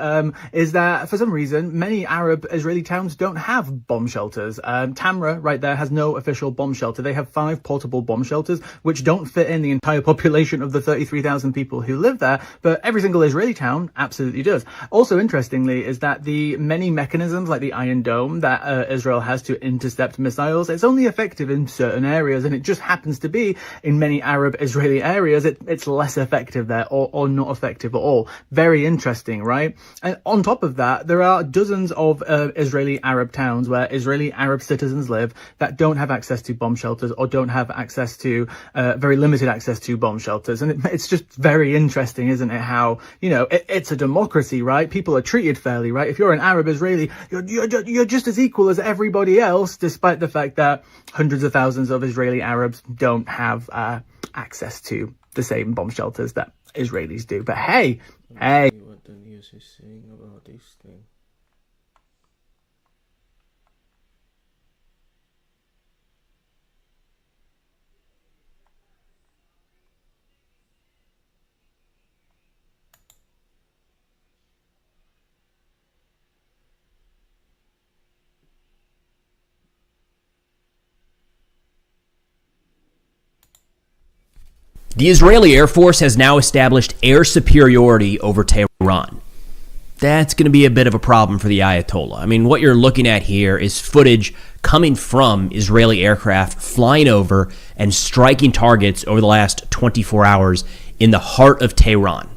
is that for some reason, many Arab Israeli towns don't have bomb shelters. Tamra right there has no official bomb shelter. They have 5 portable bomb shelters, which don't fit in the entire population of the 33,000 people who live there, but every single Israeli town absolutely does. Also, interestingly, is that the many mechanisms like the Iron Dome that Israel has to intercept missiles, it's only effective in certain areas, and it just happens to be in many Arab Israeli areas it's less effective there, or not effective at all. Very interesting, right? And on top of that, there are dozens of Israeli Arab towns where Israeli Arab citizens live that don't have access to bomb shelters, or don't have access to very limited access to bomb shelters. And it's just very interesting, isn't it, how it's a democracy, right? People are treated fairly, right? If you're an Arab Israeli, you're just as equal as everybody else, despite the fact that hundreds of thousands of Israeli Arabs don't have access to the same bomb shelters that Israelis do. But hey, what the news is saying about this thing. The Israeli Air Force has now established air superiority over Tehran. That's going to be a bit of a problem for the Ayatollah. I mean, what you're looking at here is footage coming from Israeli aircraft flying over and striking targets over the last 24 hours in the heart of Tehran,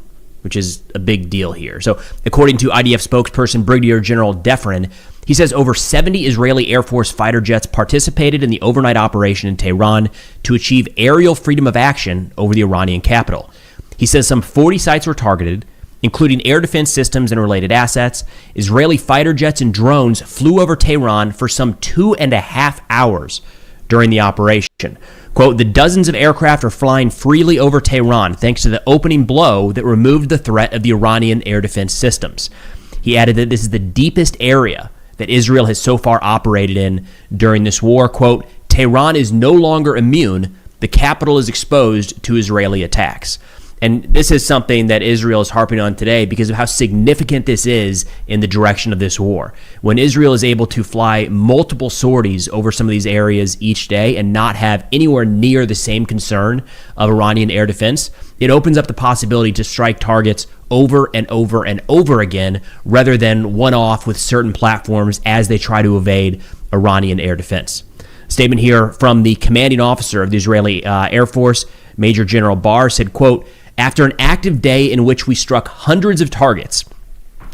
which is a big deal here. So, according to IDF spokesperson Brigadier General Defrin, he says over 70 Israeli Air Force fighter jets participated in the overnight operation in Tehran to achieve aerial freedom of action over the Iranian capital. He says some 40 sites were targeted, including air defense systems and related assets. Israeli fighter jets and drones flew over Tehran for some 2.5 hours during the operation. Quote, "The dozens of aircraft are flying freely over Tehran thanks to the opening blow that removed the threat of the Iranian air defense systems." He added that this is the deepest area that Israel has so far operated in during this war. Quote, "Tehran is no longer immune. The capital is exposed to Israeli attacks." And this is something that Israel is harping on today because of how significant this is in the direction of this war. When Israel is able to fly multiple sorties over some of these areas each day and not have anywhere near the same concern of Iranian air defense, it opens up the possibility to strike targets over and over and over again, rather than one-off with certain platforms as they try to evade Iranian air defense. Statement here from the commanding officer of the Israeli Air Force, Major General Barr, said, quote, "After an active day in which we struck hundreds of targets,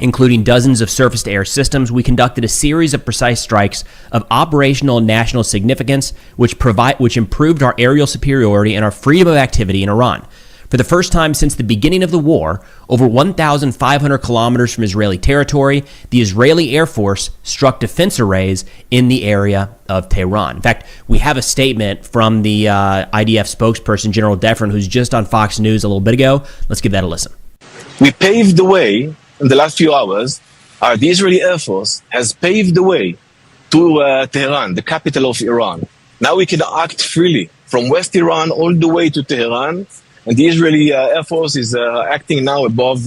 including dozens of surface-to-air systems, we conducted a series of precise strikes of operational and national significance, which improved our aerial superiority and our freedom of activity in Iran. For the first time since the beginning of the war, over 1,500 kilometers from Israeli territory, the Israeli Air Force struck defense arrays in the area of Tehran." In fact, we have a statement from the IDF spokesperson, General Defrin, who's just on Fox News a little bit ago. Let's give that a listen. "We paved the way in the last few hours. The Israeli Air Force has paved the way to Tehran, the capital of Iran. Now we can act freely from West Iran all the way to Tehran. And the Israeli Air Force is acting now above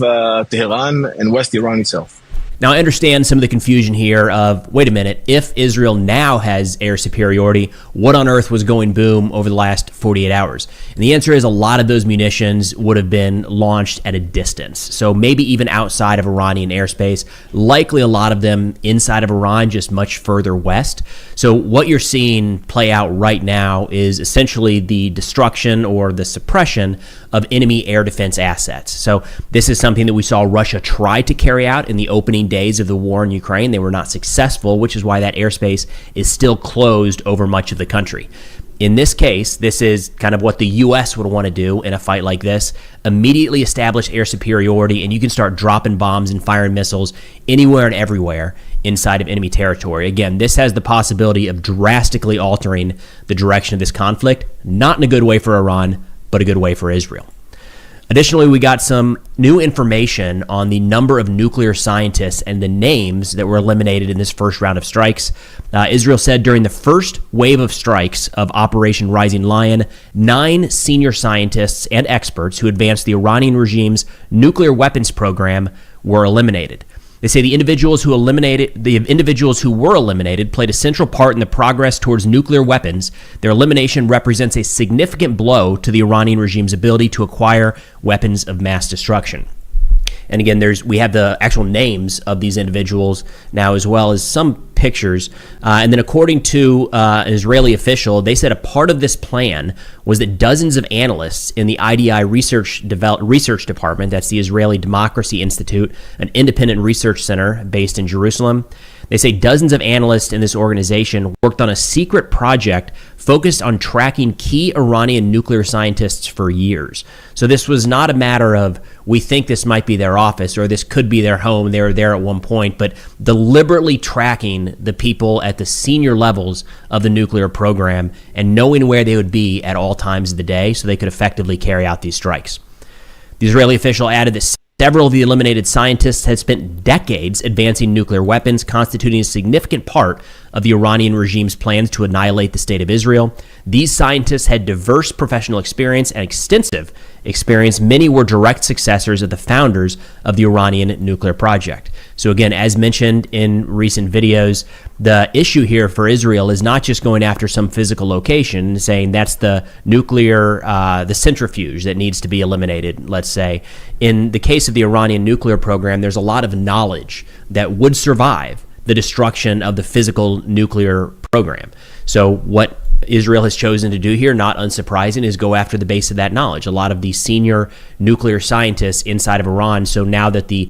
Tehran and West Iran itself." Now, I understand some of the confusion here of, wait a minute, if Israel now has air superiority, what on earth was going boom over the last 48 hours? And the answer is a lot of those munitions would have been launched at a distance. So maybe even outside of Iranian airspace, likely a lot of them inside of Iran, just much further west. So what you're seeing play out right now is essentially the destruction or the suppression of enemy air defense assets. So this is something that we saw Russia try to carry out in the opening days of the war in Ukraine. They were not successful, which is why that airspace is still closed over much of the country. In this case, this is kind of what the U.S. would want to do in a fight like this. Immediately establish air superiority, and you can start dropping bombs and firing missiles anywhere and everywhere inside of enemy territory. Again, this has the possibility of drastically altering the direction of this conflict, not in a good way for Iran, but a good way for Israel. Additionally, we got some new information on the number of nuclear scientists and the names that were eliminated in this first round of strikes. Israel said during the first wave of strikes of Operation Rising Lion, 9 senior scientists and experts who advanced the Iranian regime's nuclear weapons program were eliminated. They say the individuals who were eliminated played a central part in the progress towards nuclear weapons. Their elimination represents a significant blow to the Iranian regime's ability to acquire weapons of mass destruction. And again, we have the actual names of these individuals now, as well as some pictures. And then according to an Israeli official, they said a part of this plan was that dozens of analysts in the IDI research department, that's the Israeli Democracy Institute, an independent research center based in Jerusalem. They say dozens of analysts in this organization worked on a secret project focused on tracking key Iranian nuclear scientists for years. So this was not a matter of, we think this might be their office or this could be their home, they were there at one point, but deliberately tracking the people at the senior levels of the nuclear program and knowing where they would be at all times of the day so they could effectively carry out these strikes. The Israeli official added that several of the eliminated scientists had spent decades advancing nuclear weapons, constituting a significant part of the Iranian regime's plans to annihilate the state of Israel. These scientists had diverse professional experience and extensive experience. Many were direct successors of the founders of the Iranian nuclear project. So again, as mentioned in recent videos, the issue here for Israel is not just going after some physical location and saying that's the nuclear, the centrifuge that needs to be eliminated, let's say. In the case of the Iranian nuclear program, there's a lot of knowledge that would survive the destruction of the physical nuclear program. So what Israel has chosen to do here, not unsurprising, is go after the base of that knowledge. A lot of the senior nuclear scientists inside of Iran. So now that the